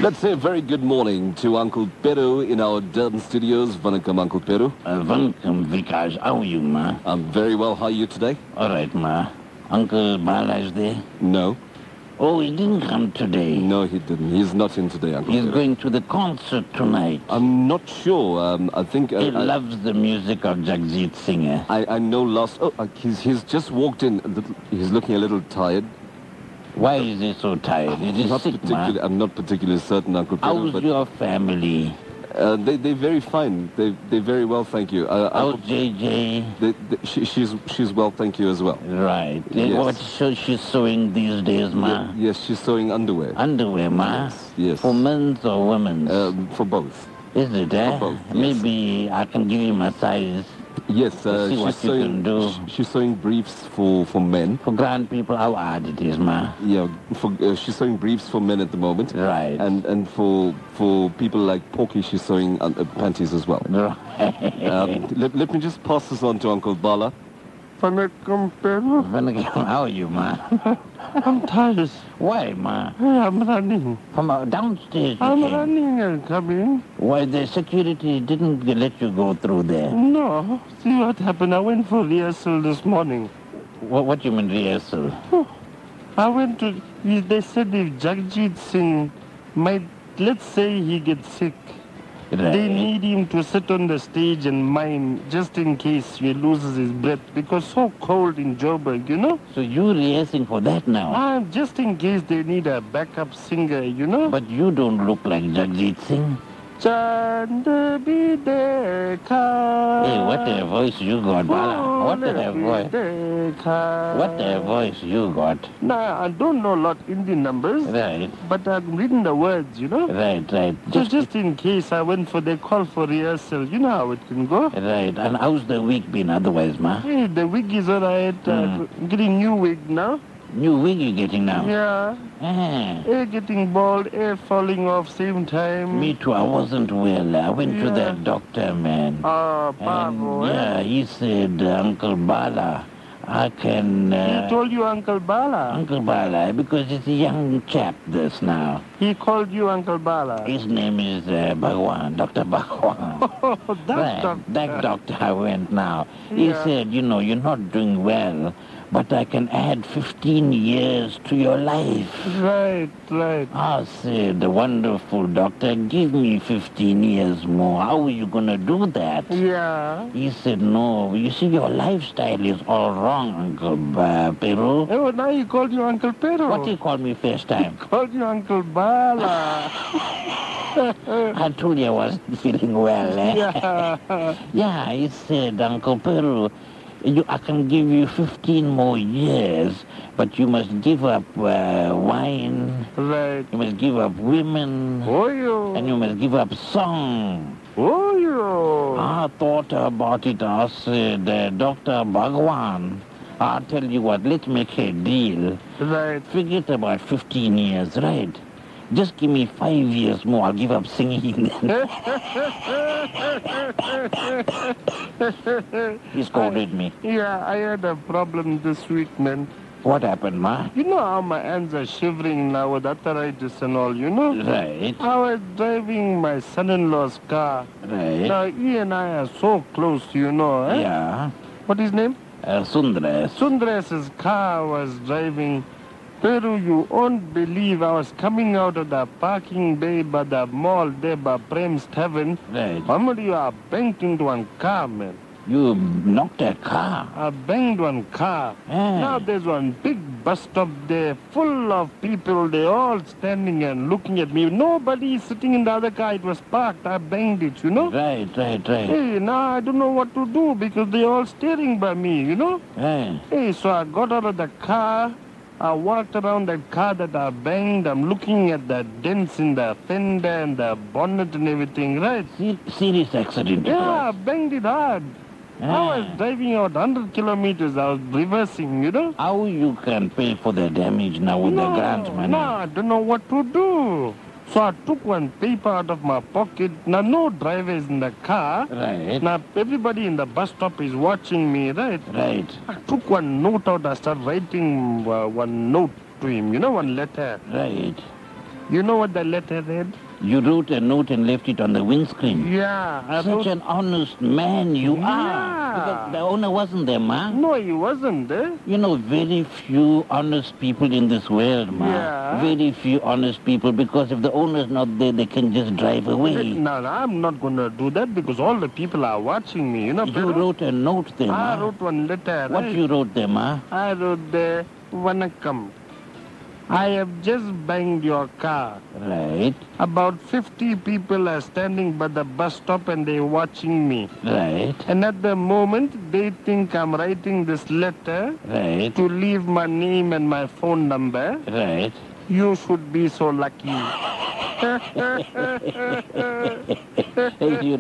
Let's say a very good morning to Uncle Peru in our Durban studios. Vanakkam, Uncle Peru. Vanakkam, Vikash. How are you, ma? I'm very well. How are you today? All right, ma. Uncle Bala is there? No. Oh, he didn't come today. No, he didn't. He's not in today, Uncle He's Peru. going to the concert tonight. I'm not sure. I think... he loves the music of Jagjit Singh. I know last... Oh, he's just walked in. He's looking a little tired. Why is he so tired? Is he sick, ma? I'm not particularly certain, Uncle Peru. How's your family? They're very fine. They're very well, thank you. How's JJ? She's well, thank you as well. Right. Yes. What she's sewing these days, ma? Yes, she's sewing underwear. Underwear, ma? Yes. For men's or women's? For both. Is it, eh? For both, yes. Maybe I can give you my size. Yes, see what you can do. She's sewing briefs for men. For grand people, how hard it is, ma? Yeah, she's sewing briefs for men at the moment. Right. And for people like Porky, she's sewing panties as well. Right. Let me just pass this on to Uncle Bala. Vanakkam, Peru. Vanakkam, how are you, ma? I'm tired. Why, ma? I'm running. From downstairs I'm running and coming. Why, the security didn't let you go through there? No. See what happened? I went for rehearsal this morning. What do you mean rehearsal? I went to... They said if Jagjit Singh might... Let's say he gets sick. Right. They need him to sit on the stage and mime just in case he loses his breath because so cold in Joburg, you know? So you're rehearsing for that now? Just in case they need a backup singer, you know? But you don't look like Jagjit Singh. Hey, what a voice you got, Bala. What a voice. What a voice you got. Nah, I don't know a lot Indian numbers. Right. But I'm reading the words, you know? Right. So just in case I went for the call for rehearsal, you know how it can go. Right. And how's the week been otherwise, ma? Hey, the wig is alright. I'm getting new wig now. New wig you're getting now? Yeah. Hair getting bald, hair falling off same time. Me too. I wasn't well. I went to that doctor, man. Oh, Pavo, Yeah, he said, Uncle Bala, I can... he told you Uncle Bala? Uncle Bala, because it's a young chap this now. He called you Uncle Bala? His name is Bhagwan, Dr. Bhagwan. Oh, that doctor I went now. He said, you know, you're not doing well, but I can add 15 years to your life. Right. I said, the wonderful doctor, give me 15 years more. How are you going to do that? Yeah. He said, no, you see, your lifestyle is all wrong, Uncle Peru. Oh, now he called you Uncle Peru. What did he call me first time? He called you Uncle Bala. I told you I wasn't feeling well, eh? Yeah. Yeah, he said, Uncle Peru, I can give you 15 more years, but you must give up wine. Right. You must give up women. And you must give up song. I thought about it. I said, Dr. Bhagwan, I'll tell you what, let's make a deal. Right. Forget about 15 years, right? Just give me 5 years more. I'll give up singing then. He scolded me. Yeah, I had a problem this week, man. What happened, ma? You know how my hands are shivering now with arthritis and all, you know? Right. I was driving my son-in-law's car. Right. Now, he and I are so close, you know, eh? Yeah. What is his name? Sundres. Sundres's car was driving. Peru, you won't believe I was coming out of the parking bay by the mall there by Prem's Tavern. Right. Somebody banged into one car, man. You knocked a car? I banged one car. Now there's one big bus stop there full of people. They're all standing and looking at me. Nobody is sitting in the other car. It was parked. I banged it, you know? Right. Hey, now I don't know what to do because they're all staring by me, you know? Hey. Hey, so I got out of the car. I walked around that car that I banged. I'm looking at the dents in the fender and the bonnet and everything, right? Serious accident. Yeah, I banged it hard. I was driving out 100 kilometers. I was reversing, you know? How you can pay for the damage now with the grant money? No, I don't know what to do. So I took one paper out of my pocket. Now, no drivers in the car. Right. Now, everybody in the bus stop is watching me, right? Right. I took one note out. I started writing one note to him, you know, one letter. Right. You know what the letter read? You wrote a note and left it on the windscreen. Yeah. Such an honest man you are. Because the owner wasn't there, ma. No, he wasn't there. You know, very few honest people in this world, ma. Yeah. Very few honest people, because if the owner's not there, they can just drive away. No, I'm not going to do that because all the people are watching me, you know. You wrote a note there, ma. I wrote one letter. What right? you wrote there, ma? I wrote there, Vanakkam. I have just banged your car. Right. About 50 people are standing by the bus stop and they're watching me. Right. And at the moment, they think I'm writing this letter to leave my name and my phone number. Right. You should be so lucky. You're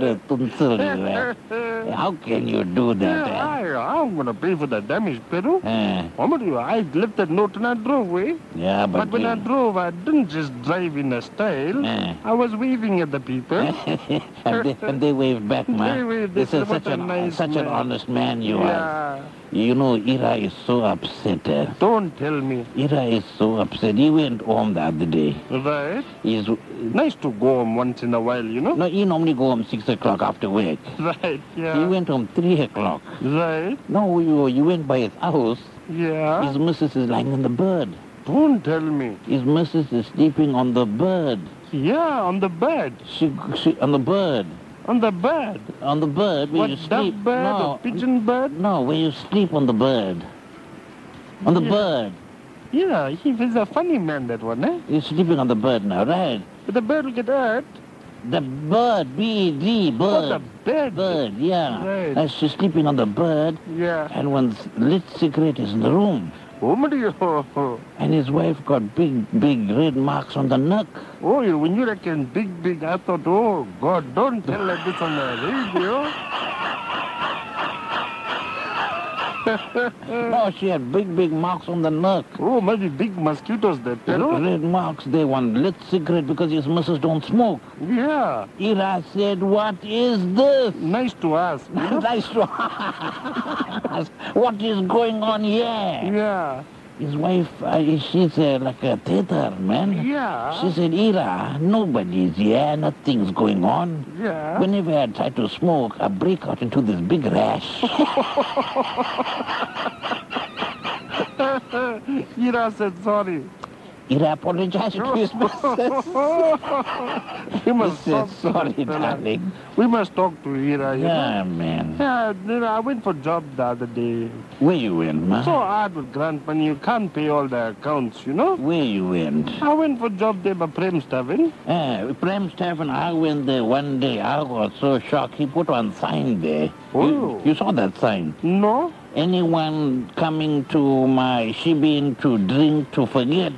a tunsil, you. How can you do that? I'm going to pay for the damage, Peru. I left that note and I drove away. Yeah, but when I drove, I didn't just drive in a style. I was waving at the people. and they waved back, man. They waved. This is such an honest man you are. You know, Ira is so upset. Don't tell me. Ira is so upset. He went home the other day. Right. He's nice to go home once in a while, you know? No, he normally go home 6 o'clock after work. Right, yeah. He went home 3 o'clock. Right. No, you went by his house. Yeah. His missus is lying on the bed. Don't tell me. His missus is sleeping on the bed. Yeah, on the bed. She on the bed. On the bed? On the bed where what, you sleep. Dove bird or pigeon bird? No, where you sleep on the bird. On the bird. Yeah, he's a funny man, that one, eh? He's sleeping on the bird now, right? But the bird will get hurt. The bird, B-D, bird. Oh, the bed. Bird, yeah. Right. And she's sleeping on the bird. Yeah. And one lit cigarette is in the room. And his wife got big red marks on the neck. Oh, when you reckon big, I thought, oh, God, don't tell like this on the radio. No, she had big marks on the neck. Oh, maybe big mosquitoes there, Pedro. Red marks, they want lit cigarette because his missus don't smoke. Yeah. Ira said, what is this? Nice to ask. You know? Nice to ask. What is going on here? Yeah. His wife, she's like a theater, man. Yeah. She said, Ira, nobody's here, nothing's going on. Yeah. Whenever I try to smoke, I break out into this big rash. Ira said sorry. Ira apologized to his missus. We must say sorry, darling. We must talk to Ira. Yeah, man. Yeah, I went for a job the other day. Where you went, man? So hard with grant money, you can't pay all the accounts, you know? Where you went? I went for a job there by Premstaven. Premstaven, I went there one day. I was so shocked. He put one sign there. Oh. You saw that sign? No. Anyone coming to my shebeen to drink, to forget,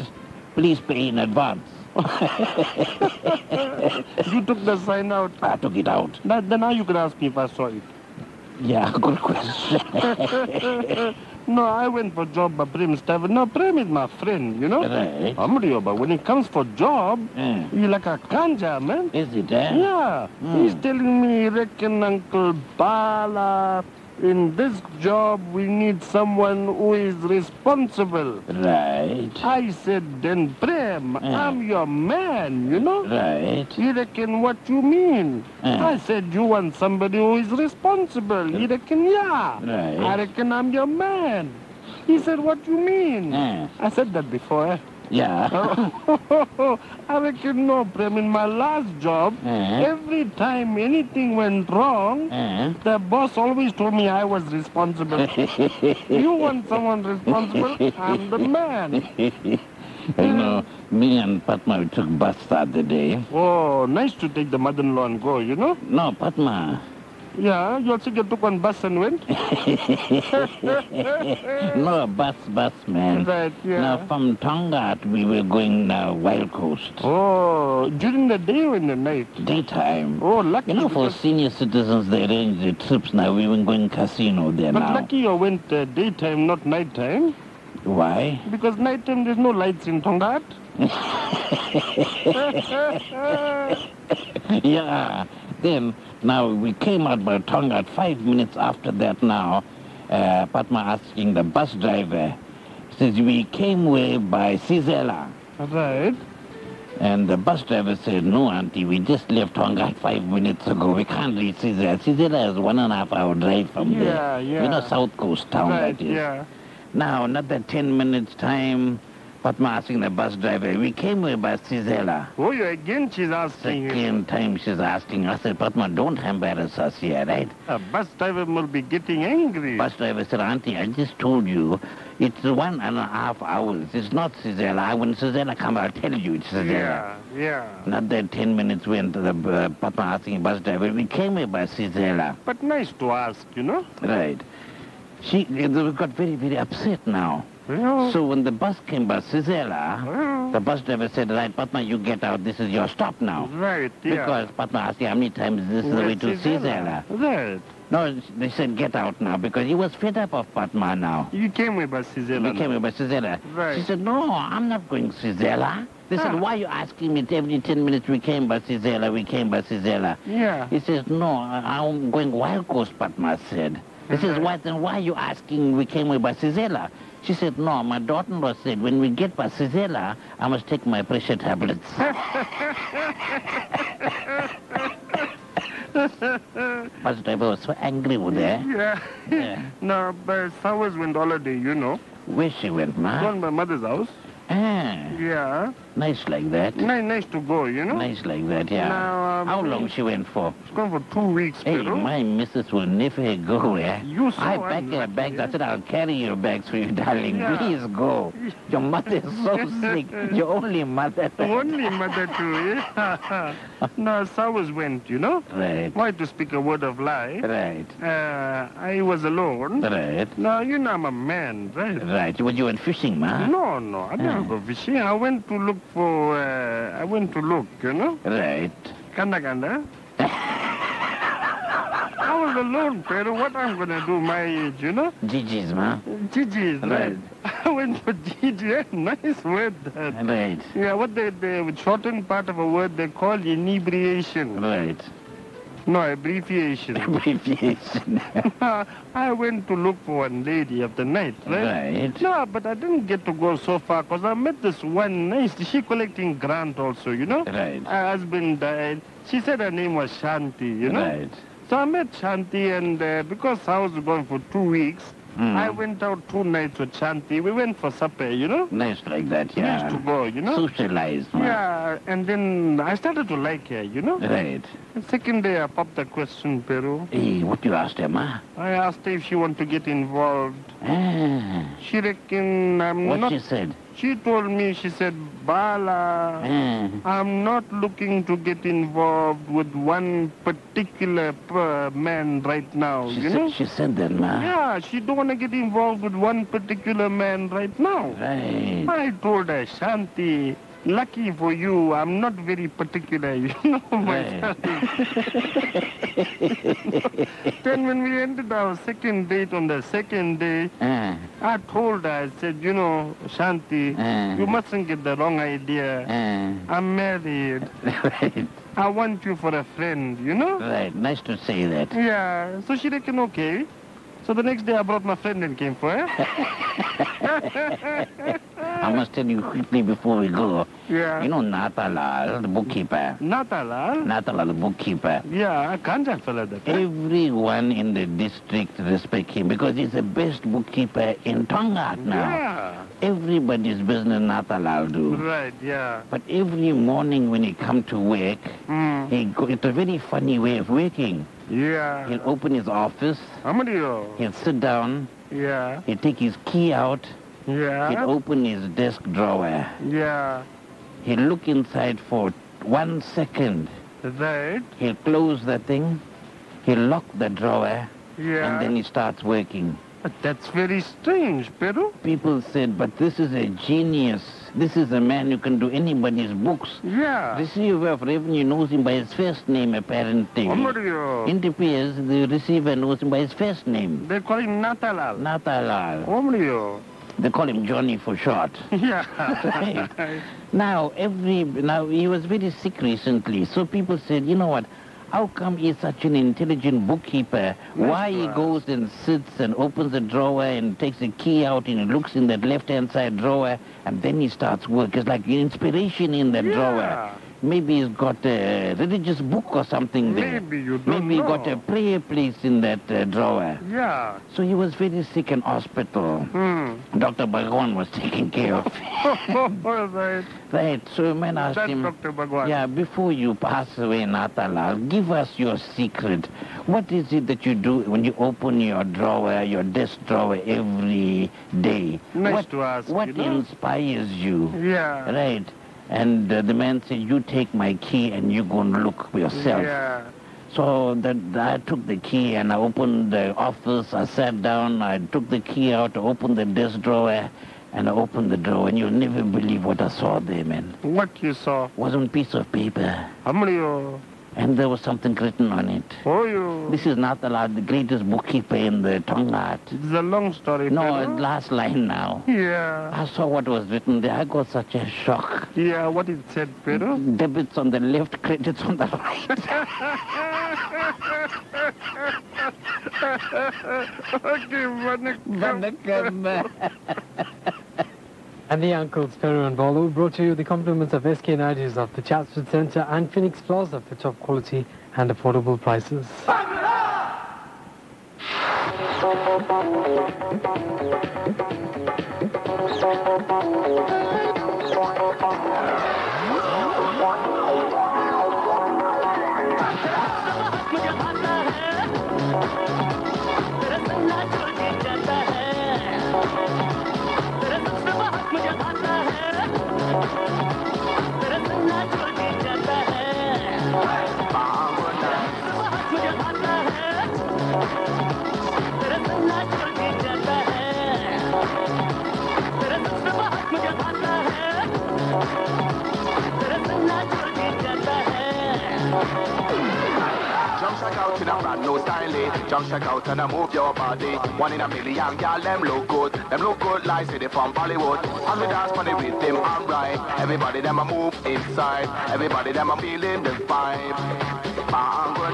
please pay in advance. You took the sign out? I took it out. Then now you can ask me if I saw it. Yeah, good question. No, I went for job by Premstaven. Now, Prem is my friend, you know? Right. But when it comes for job, he's like a ganja, man. Is it, eh? Yeah. He's telling me, reckon Uncle Bala, in this job, we need someone who is responsible. Right. I said, then, Prem, I'm your man, you know? Right. He reckon, what you mean? I said, you want somebody who is responsible. He reckon, yeah. Right. I reckon I'm your man. He said, what you mean? I said that before, eh? Yeah. I reckon, no, Prem, in my last job, every time anything went wrong, the boss always told me I was responsible. You want someone responsible? I'm the man. You know, me and Padma, we took bus the other day. Oh, nice to take the mother-in-law and go, you know? No, Padma. Yeah, you also get took on bus and went? No, bus, man. Right, yeah. Now, from Tongaat, we were going Wild Coast. Oh, during the day or in the night? Daytime. Oh, lucky. You know, for senior citizens, they arrange the trips now. We were going casino there But now. lucky you went daytime, not nighttime. Why? Because nighttime there's no lights in Tongaat. Yeah. Then, now, we came out by Tongaat 5 minutes after that now. Padma asking the bus driver, says we came way by Sizela. Right. And the bus driver said, no, auntie, we just left Tongaat 5 minutes ago. We can't reach Sizela. Sizela is 1.5 hour drive from there. Yeah. You know, South Coast town Right, that is. yeah. Now, another 10 minutes time, Padma asking the bus driver, we came way by Sizela. Oh, you again she's asking. Second time she's asking. I said, Padma, don't embarrass us here, right? A bus driver will be getting angry. Bus driver said, auntie, I just told you, it's 1.5 hours. It's not Sizela. When Sizela come, I'll tell you it's Sizela. Yeah. Another 10 minutes went to the Padma asking bus driver, we came here by Sizela. But nice to ask, you know? Right. They got very, very upset now. Yeah. So when the bus came by Sizela, the bus driver said, right, Padma, you get out. This is your stop now. Right, yeah. Because Padma asked you how many times this is the way to Sizela. Right. No, they said get out now because he was fed up of Padma now. You came with by Sizela. We came with by Sizela. Right. She said, no, I'm not going Sizela. They said, why are you asking me every 10 minutes we came by Sizela, we came by Sizela? Yeah. He says, no, I'm going Wild Coast, Padma said. He says, then why are you asking we came by Sizela? She said, no, my daughter-in-law said, when we get by Sizela, I must take my pressure tablets. Bus driver was so angry with her. Yeah. No, but Sowers went holiday, you know. Where she went, ma? Gone by mother's house. Ah. Yeah. Nice like that. Nice to go, you know. Nice like that, yeah. Now, how long she went for? She's gone for 2 weeks, Hey, Pedro. my missus will never go, yeah. You so I packed her bags. I said, I'll carry your bags for you, darling. Yeah. Please go. Your mother is so sick. Your only mother. Only mother too, yeah. No, Sowers went, you know. Right. Why to speak a word of lie? Right. I was alone. Right. Now, you know I'm a man, right? Right. You went fishing, ma? No, I didn't go fishing. I went to look for, you know? Right. Kanda. I was alone, Pedro. What I'm going to do my age, you know? Gigi's, ma? Gigi's, right. I went for Gigi. Nice word, that. Right. Yeah, what the shortened part of a word they call inebriation. Right. No, abbreviation. Abbreviation. I went to look for one lady of the night, right? Right. No, but I didn't get to go so far because I met this one nice. She collecting grant also, you know? Right. Her husband died. She said her name was Shanti, you know? Right. So I met Shanti and because I was gone for 2 weeks, I went out 2 nights with Shanti. We went for supper, you know? Nice like that, yeah. Nice to go, you know? Socialize, ma. Yeah, and then I started to like her, you know? Right. The second day I popped the question, Peru. Hey, what you asked her, ma? I asked her if she want to get involved. Ah. She reckon I'm What not... she said? She told me, she said, Bala, I'm not looking to get involved with one particular man right now, you know? She said that, ma? Yeah, she don't want to get involved with one particular man right now. Right. I told her, Shanti, lucky for you, I'm not very particular, you know, myself. Then when we ended our second date on the second day, I told her, I said, you know, Shanti, you mustn't get the wrong idea. I'm married. Right. I want you for a friend, you know? Right, nice to say that. Yeah, so she reckoned okay. So the next day I brought my friend and came for her. I must tell you quickly before we go. Yeah. You know Natalal, the bookkeeper? Natalal? Natalal, the bookkeeper. Yeah, I can't that fella that. Everyone in the district respect him because he's the best bookkeeper in Tongaat now. Yeah. Everybody's business Natalal do. Right, yeah. But every morning when he come to work, it's a very funny way of working. Yeah. He'll open his office. He'll sit down. Yeah. He'll take his key out. Yeah. He'll open his desk drawer. Yeah. He'll look inside for 1 second. Right. He'll close the thing. He locked the drawer, Yeah. and then he starts working. But that's very strange, Pedro. People said, but this is a genius. This is a man who can do anybody's books. Yeah. Receiver of revenue knows him by his first name, apparently. Omario. Interferes, the receiver knows him by his first name. They call him Natalal. Natalal. Omario. They call him Johnny for short. Yeah. Right. Now he was very sick recently, so people said, you know what? How come he's such an intelligent bookkeeper? Why he goes and sits and opens the drawer and takes the key out and he looks in that left-hand side drawer and then he starts work. It's like inspiration in that drawer. Maybe he's got a religious book or something there. Maybe you don't Maybe he know. got a prayer place in that drawer. Yeah. So he was very sick in hospital. Dr. Bhagwan was taking care of him. All right. Right, so a man asked That's him, Dr. Bhagwan. yeah, before you pass away, Natalal, give us your secret. What is it that you do when you open your drawer, your desk drawer every day? Nice to ask, What you know? inspires you? Yeah. Right. And the man said, you take my key and you go and look for yourself. Yeah. So I took the key and I opened the office. I sat down. I took the key out, opened the desk drawer, and I opened the drawer. And you'll never believe what I saw there, man. What you saw? Was on a piece of paper. Omario. And there was something written on it. Oh, you. This is not allowed, the greatest bookkeeper in the Tonga. It's a long story, No, Pedro. last line now. Yeah. I saw what was written there. I got such a shock. Yeah, what it said, Pedro? Debits on the left, credits on the right. Okay, Vanakkam. And the uncles Peru and Bolo brought to you the compliments of SK Naidu's of the Chatswood Centre and Phoenix Plaza for top quality and affordable prices. Jump check out in a brand new style. Jump check out and move your body. 1 in a million, girl, them look good. Them look good like city from Bollywood. And we dance for the rhythm, alright. Everybody them a move inside. Everybody them a feeling the vibe. Mango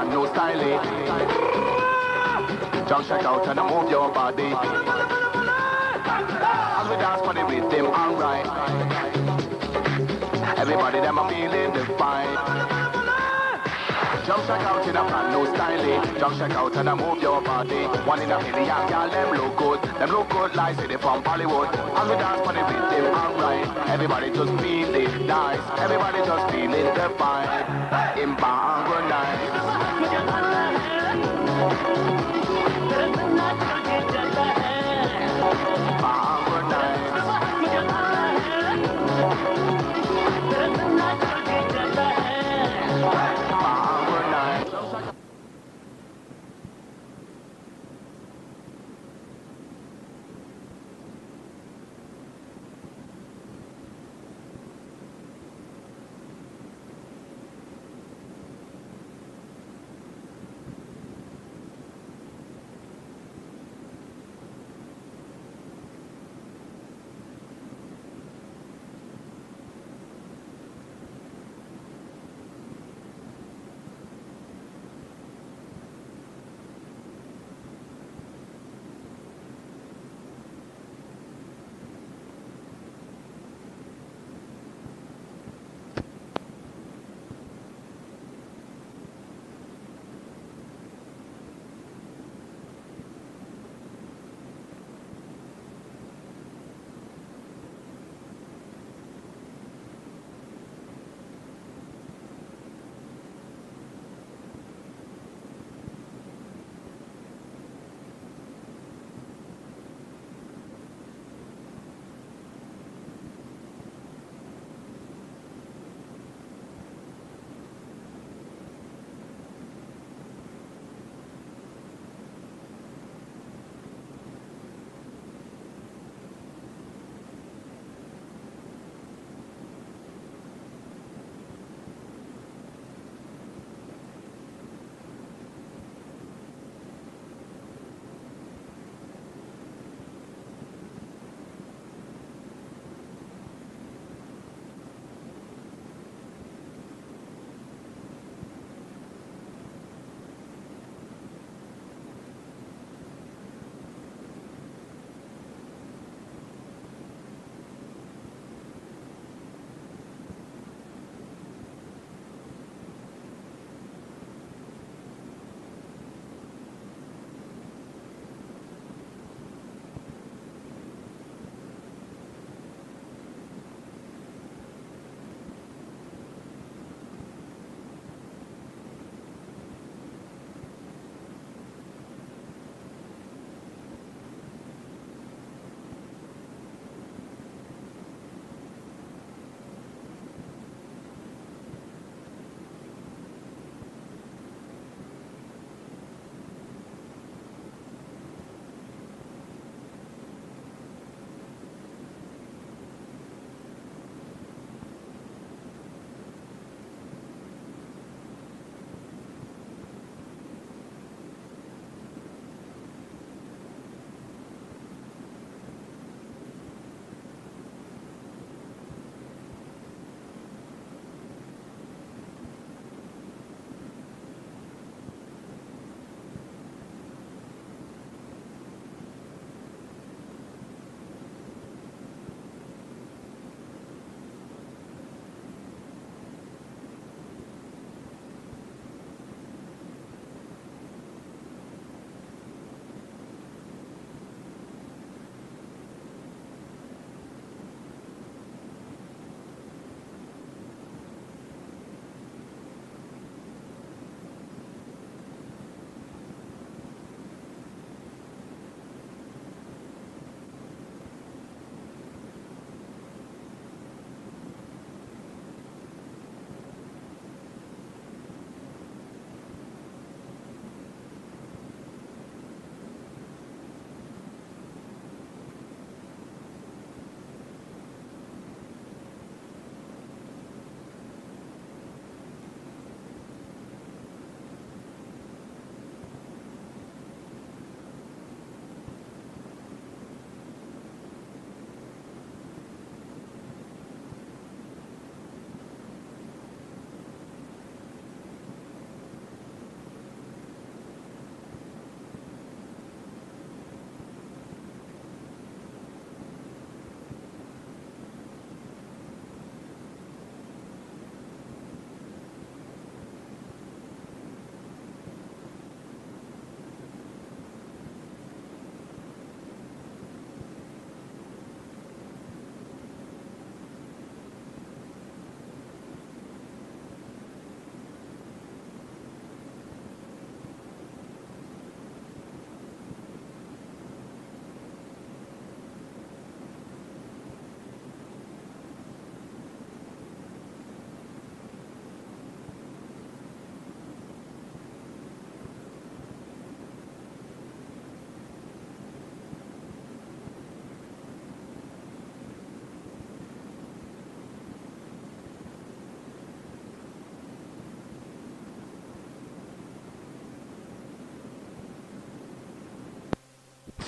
new style. Jump check out and move your body. As we dance for the rhythm, alright. Everybody them are feeling the vibe. Jump check out in a brand new style. Jump check out and move your body. 1 in a million, girl, them look good. Them look good like city from Bollywood. As we dance for the rhythm, alright. Everybody just feel it nice. Everybody just feeling the vibe. In Bangor night.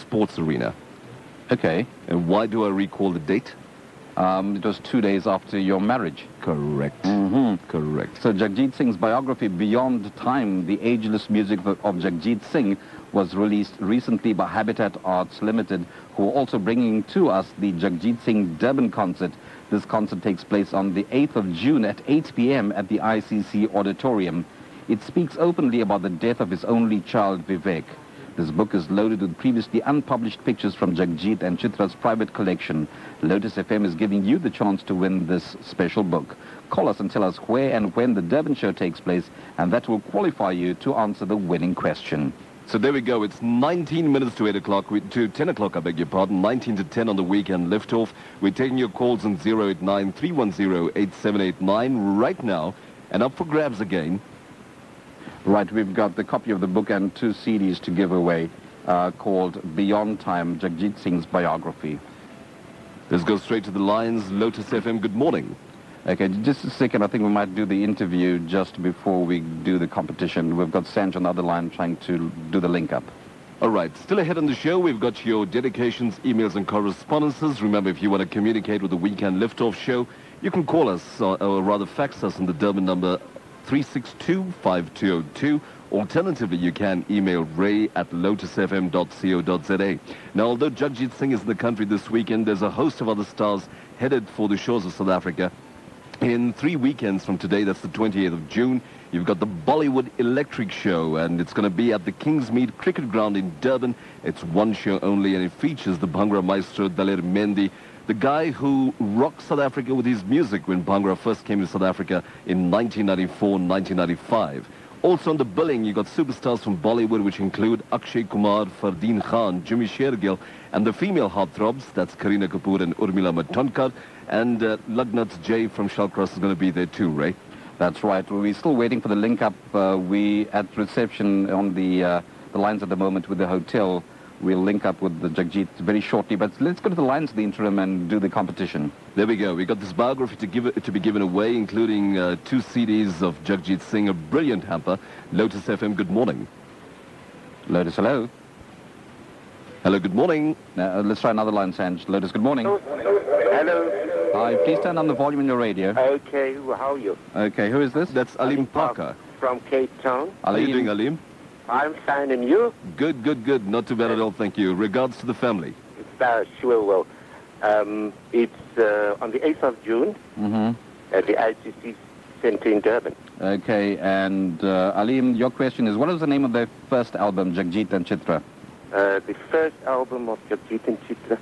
sports arena. Okay. And why do I recall the date? It was 2 days after your marriage. Correct. Correct. So Jagjit Singh's biography, Beyond Time, the ageless music of Jagjit Singh, was released recently by Habitat Arts Limited, who are also bringing to us the Jagjit Singh Durban concert. This concert takes place on the 8th of June at 8 p.m. at the ICC Auditorium. It speaks openly about the death of his only child, Vivek. This book is loaded with previously unpublished pictures from Jagjit and Chitra's private collection. Lotus FM is giving you the chance to win this special book. Call us and tell us where and when the Durban show takes place, and that will qualify you to answer the winning question. So there we go. It's 19 minutes to 8 o'clock, to 10 o'clock, I beg your pardon, 19 to 10 on the weekend Liftoff. We're taking your calls on 089-310-8789 right now, and up for grabs again. Right, we've got the copy of the book and 2 CDs to give away called Beyond Time, Jagjit Singh's biography. Let's go straight to the lines. Lotus FM, good morning. Okay, just a second. I think we might do the interview just before we do the competition. We've got Sanj on the other line trying to do the link up. All right, still ahead on the show, we've got your dedications, emails and correspondences. Remember, if you want to communicate with the Weekend Liftoff show, you can call us, or rather fax us on the Durban number 362-5202. Alternatively, you can email ray@lotusfm.co.za. Now, although Jagjit Singh is in the country this weekend, there's a host of other stars headed for the shores of South Africa. In 3 weekends from today, that's the 28th of June, you've got the Bollywood Electric Show, and it's going to be at the Kingsmead Cricket Ground in Durban. It's one show only, and it features the Bhangra maestro Daler Mendy, the guy who rocked South Africa with his music when Bhangra first came to South Africa in 1994, 1995. Also on the billing, you got superstars from Bollywood, which include Akshay Kumar, Fardeen Khan, Jimmy Shergill, and the female heartthrobs, that's Kareena Kapoor and Urmila Matondkar, and Lagnat Jay from Shallcross is going to be there too, Ray. That's right. We're still waiting for the link up. We at reception on the lines at the moment with the hotel. We'll link up with the Jagjit very shortly, but let's go to the lines of the interim and do the competition. There we go. We got this biography to be given away, including 2 CDs of Jagjit Singh, a brilliant hamper. Lotus FM, good morning. Lotus, hello. Hello, good morning. Let's try another line, Sanj. Lotus, good morning. Hello. Hi, please turn on the volume on your radio. Okay, how are you? Okay, who is this? That's Alim Parker. From Cape Town. How are you doing, Alim? I'm fine, and you? Good, good, good. Not too bad at all, thank you. Regards to the family. Sure will. It's on the 8th of June at the ICC Center in Durban. Okay, and Alim, your question is, what is the name of their first album, Jagjit and Chitra? The first album of Jagjit and Chitra.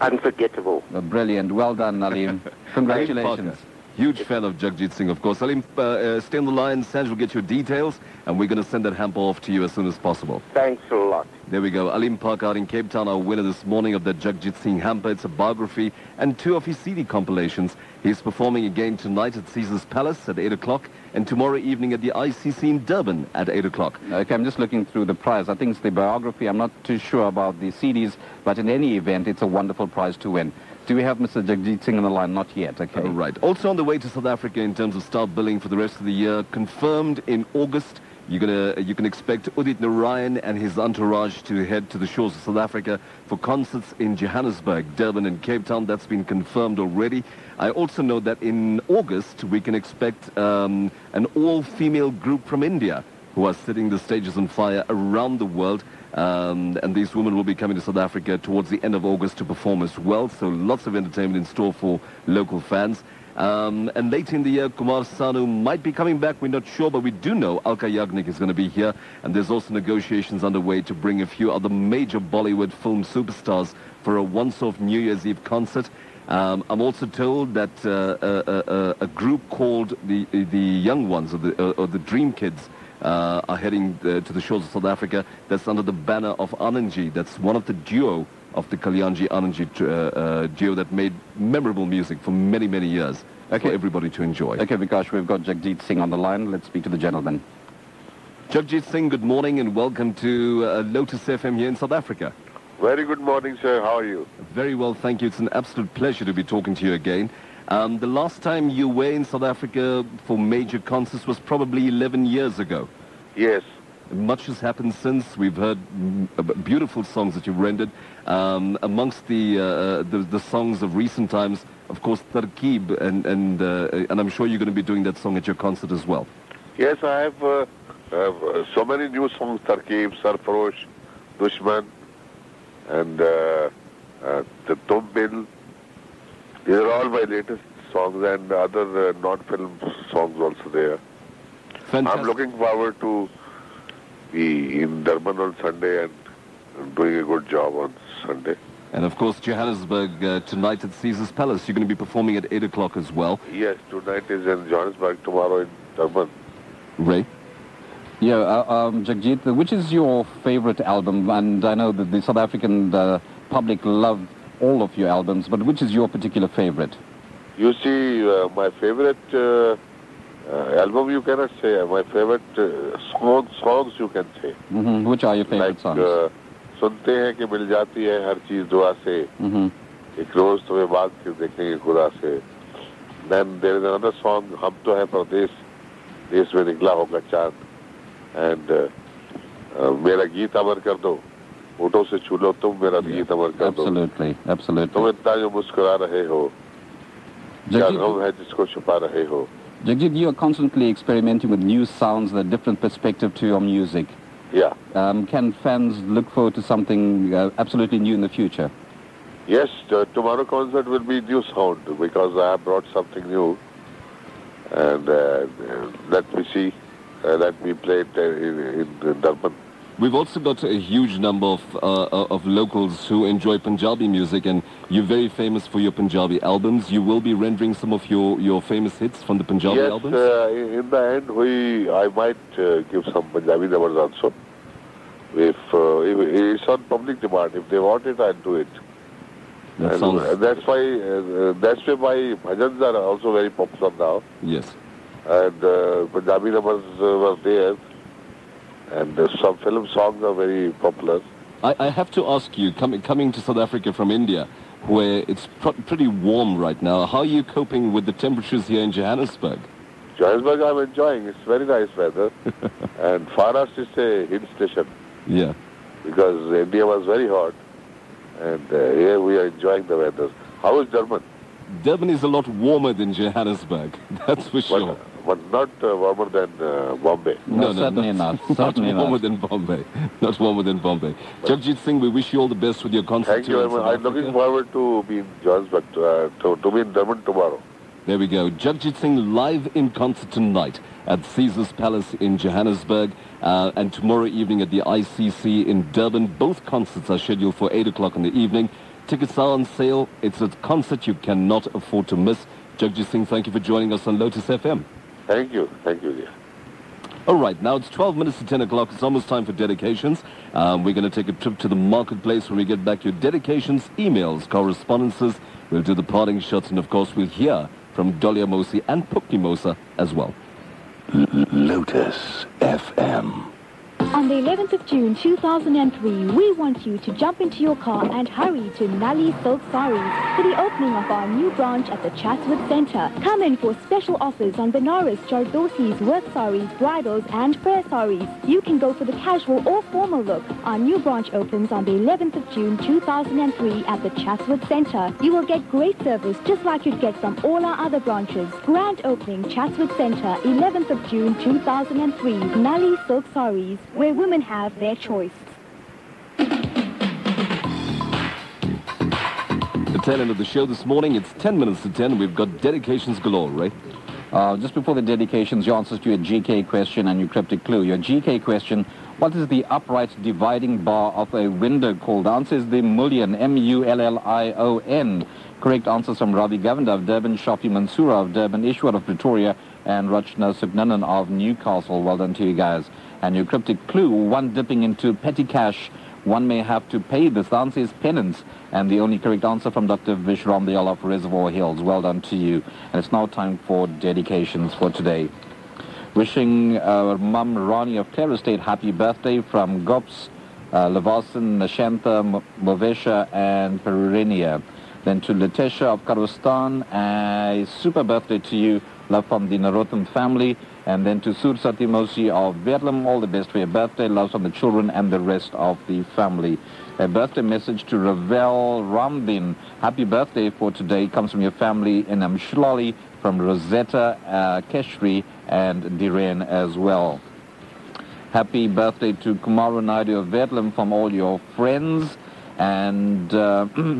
Unforgettable. Brilliant. Well done, Alim. Congratulations. Huge fan of Jagjit Singh, of course. Alim, stay on the line. Sanj will get your details, and we're going to send that hamper off to you as soon as possible. Thanks a lot. There we go. Alim Park out in Cape Town, our winner this morning of the Jagjit Singh hamper. It's a biography and 2 of his CD compilations. He's performing again tonight at Caesar's Palace at 8 o'clock, and tomorrow evening at the ICC in Durban at 8 o'clock. Okay, I'm just looking through the prize. I think it's the biography. I'm not too sure about the CDs, but in any event, it's a wonderful prize to win. Do we have Mr. Jagjit Singh on the line? Not yet, okay. Right. Also on the way to South Africa in terms of start billing for the rest of the year, confirmed in August. You can expect Udit Narayan and his entourage to head to the shores of South Africa for concerts in Johannesburg, Durban and Cape Town. That's been confirmed already. I also know that in August we can expect an all-female group from India who are setting the stages on fire around the world. And these women will be coming to South Africa towards the end of August to perform as well. So lots of entertainment in store for local fans. And later in the year, Kumar Sanu might be coming back. We're not sure, but we do know Alka Yagnik is going to be here. And there's also negotiations underway to bring a few other major Bollywood film superstars for a once-off New Year's Eve concert. I'm also told that a group called the Young Ones, or the Dream Kids, are heading to the shores of South Africa. That's under the banner of Anandji. That's one of the duo of the Kalyanji Anandji duo that made memorable music for many, many years for everybody to enjoy. Okay, Vikash, we've got Jagjit Singh on the line. Let's speak to the gentleman. Jagjit Singh, good morning and welcome to Lotus FM here in South Africa. Very good morning, sir. How are you? Very well, thank you. It's an absolute pleasure to be talking to you again. The last time you were in South Africa for major concerts was probably 11 years ago. Yes. much has happened since. We've heard beautiful songs that you've rendered. Amongst the songs of recent times, of course, Tarkeeb, and I'm sure you're going to be doing that song at your concert as well. Yes, I have so many new songs, Tarkeeb, Sarfarosh, Dushman, and the Tumbil. These are all my latest songs and other non-film songs also there. Fantastic. I'm looking forward to be in Durban on Sunday and doing a good job on Sunday. And of course, Johannesburg tonight at Caesar's Palace. You're going to be performing at 8 o'clock as well. Yes, tonight is in Johannesburg, tomorrow in Durban. Ray? Yeah, Jagjit, which is your favorite album? And I know that the South African public love all of your albums, but which is your particular favorite? You see, my favorite album you cannot say. My favorite songs you can say. Which are your favorite songs? सुनते हैं कि मिल जाती है हर चीज दुआ से एक रोज तुम्हें बात फिर देखेंगे खुदा से. Then there is another song, हम तो है परदेश देश में निकला होगा चांद, and मेरा गीत अमर कर दो, होठों से छू लो तुम मेरा गीत अमर कर दो. Absolutely. तुम इतना जो मुस्कुरा रहे हो, क्या गम है जिसको छुपा रहे हो. Jagjit, you are constantly experimenting with new sounds, a different perspective to your music. Yeah. Can fans look forward to something absolutely new in the future? Yes, tomorrow concert will be new sound because I have brought something new, and let me see, let me play it in Durban. We've also got a huge number of locals who enjoy Punjabi music, and you're very famous for your Punjabi albums. You will be rendering some of your famous hits from the Punjabi albums? Yes, in the end, I might give some Punjabi numbers also. If it's on public demand, if they want it, I'll do it. That's why my bhajans are also very popular now. Yes. And Punjabi numbers were there. And some film songs are very popular. I have to ask you, coming to South Africa from India, where it's pretty warm right now, how are you coping with the temperatures here in Johannesburg? Johannesburg I'm enjoying. It's very nice weather. And Farast is a hill station. Yeah. Because India was very hot. And here we are enjoying the weather. How is Durban? Durban is a lot warmer than Johannesburg, that's for sure. But not warmer than Bombay. No, certainly not. Certainly not warmer than Bombay. Not warmer than Bombay. Jagjit Singh, we wish you all the best with your concert. Thank you very much. I'm looking forward to be in Johannesburg, to be in Durban tomorrow. There we go. Jagjit Singh live in concert tonight at Caesar's Palace in Johannesburg, and tomorrow evening at the ICC in Durban. Both concerts are scheduled for 8 o'clock in the evening. Tickets are on sale. It's a concert you cannot afford to miss. Jagjit Singh, thank you for joining us on Lotus FM. Thank you. Thank you, dear. All right, now it's 12 minutes to 10 o'clock. It's almost time for dedications. We're going to take a trip to the marketplace. When we get back, your dedications, emails, correspondences. We'll do the parting shots, and of course, we'll hear from Dolia Mosi and Pukni Mosa as well. Lotus FM. On the 11th of June 2003, we want you to jump into your car and hurry to Nali Silk Saris for the opening of our new branch at the Chatswood Centre. Come in for special offers on Benares, Jardosis, work saris, bridals and prayer saris. You can go for the casual or formal look. Our new branch opens on the 11th of June 2003 at the Chatswood Centre. You will get great service just like you'd get from all our other branches. Grand opening, Chatswood Centre, 11th of June 2003, Nali Silk Saris, where women have their choice. The tail end of the show this morning, it's 10 minutes to 10. We've got dedications galore, right? Just before the dedications, your answers to your GK question and your cryptic clue. Your GK question, what is the upright dividing bar of a window called? The answer is the mullion, M-U-L-L-I-O-N. Correct answers from Ravi Govender of Durban, Shafi Mansoura of Durban, Ishwar of Pretoria, and Rachna Subnanan of Newcastle. Well done to you guys. And your cryptic clue, one dipping into petty cash, one may have to pay this. The answer is penance. And the only correct answer from Dr. Vish Ramdayal of Reservoir Hills. Well done to you. And it's now time for dedications for today. Wishing Mum Rani of Clare Estate happy birthday from Gops, Lavasan, Nashantha, Movesha, and Perinia. Then to Latesha of Karostan, a super birthday to you. Love from the Narottam family. And then to Sur Satimosi of Vietnam, all the best for your birthday. Loves from the children and the rest of the family. A birthday message to Ravel Ramdin. Happy birthday for today. Comes from your family in Amshlali, from Rosetta, Keshri, and Diren as well. Happy birthday to Kumaru Naidu of Vietnam from all your friends. And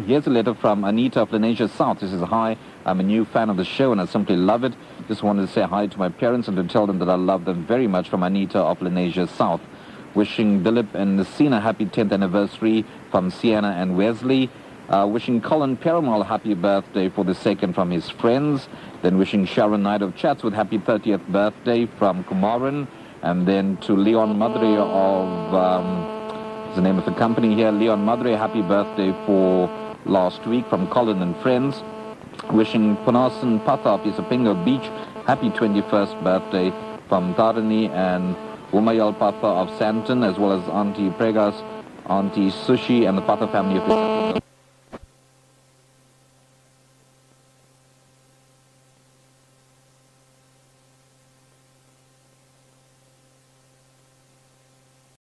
here's a letter from Anita of Lenasia South. This is, hi, I'm a new fan of the show and I simply love it. Just wanted to say hi to my parents and to tell them that I love them very much, from Anita of Lenasia South. Wishing Dilip and Nasina happy 10th anniversary from Sienna and Wesley. Wishing Colin Perumal happy birthday for the second from his friends. Then wishing Sharon Knight of Chatswood happy 30th birthday from Kumaran. And then to Leon Madre of, what's the name of the company here? Leon Madre, happy birthday for last week from Colin and friends. Wishing Punasan Patha of Isapingo Beach happy 21st birthday from Tarani and Umayal Patha of Santon, as well as Auntie Pregas, Auntie Sushi, and the Patha family of Isapingo.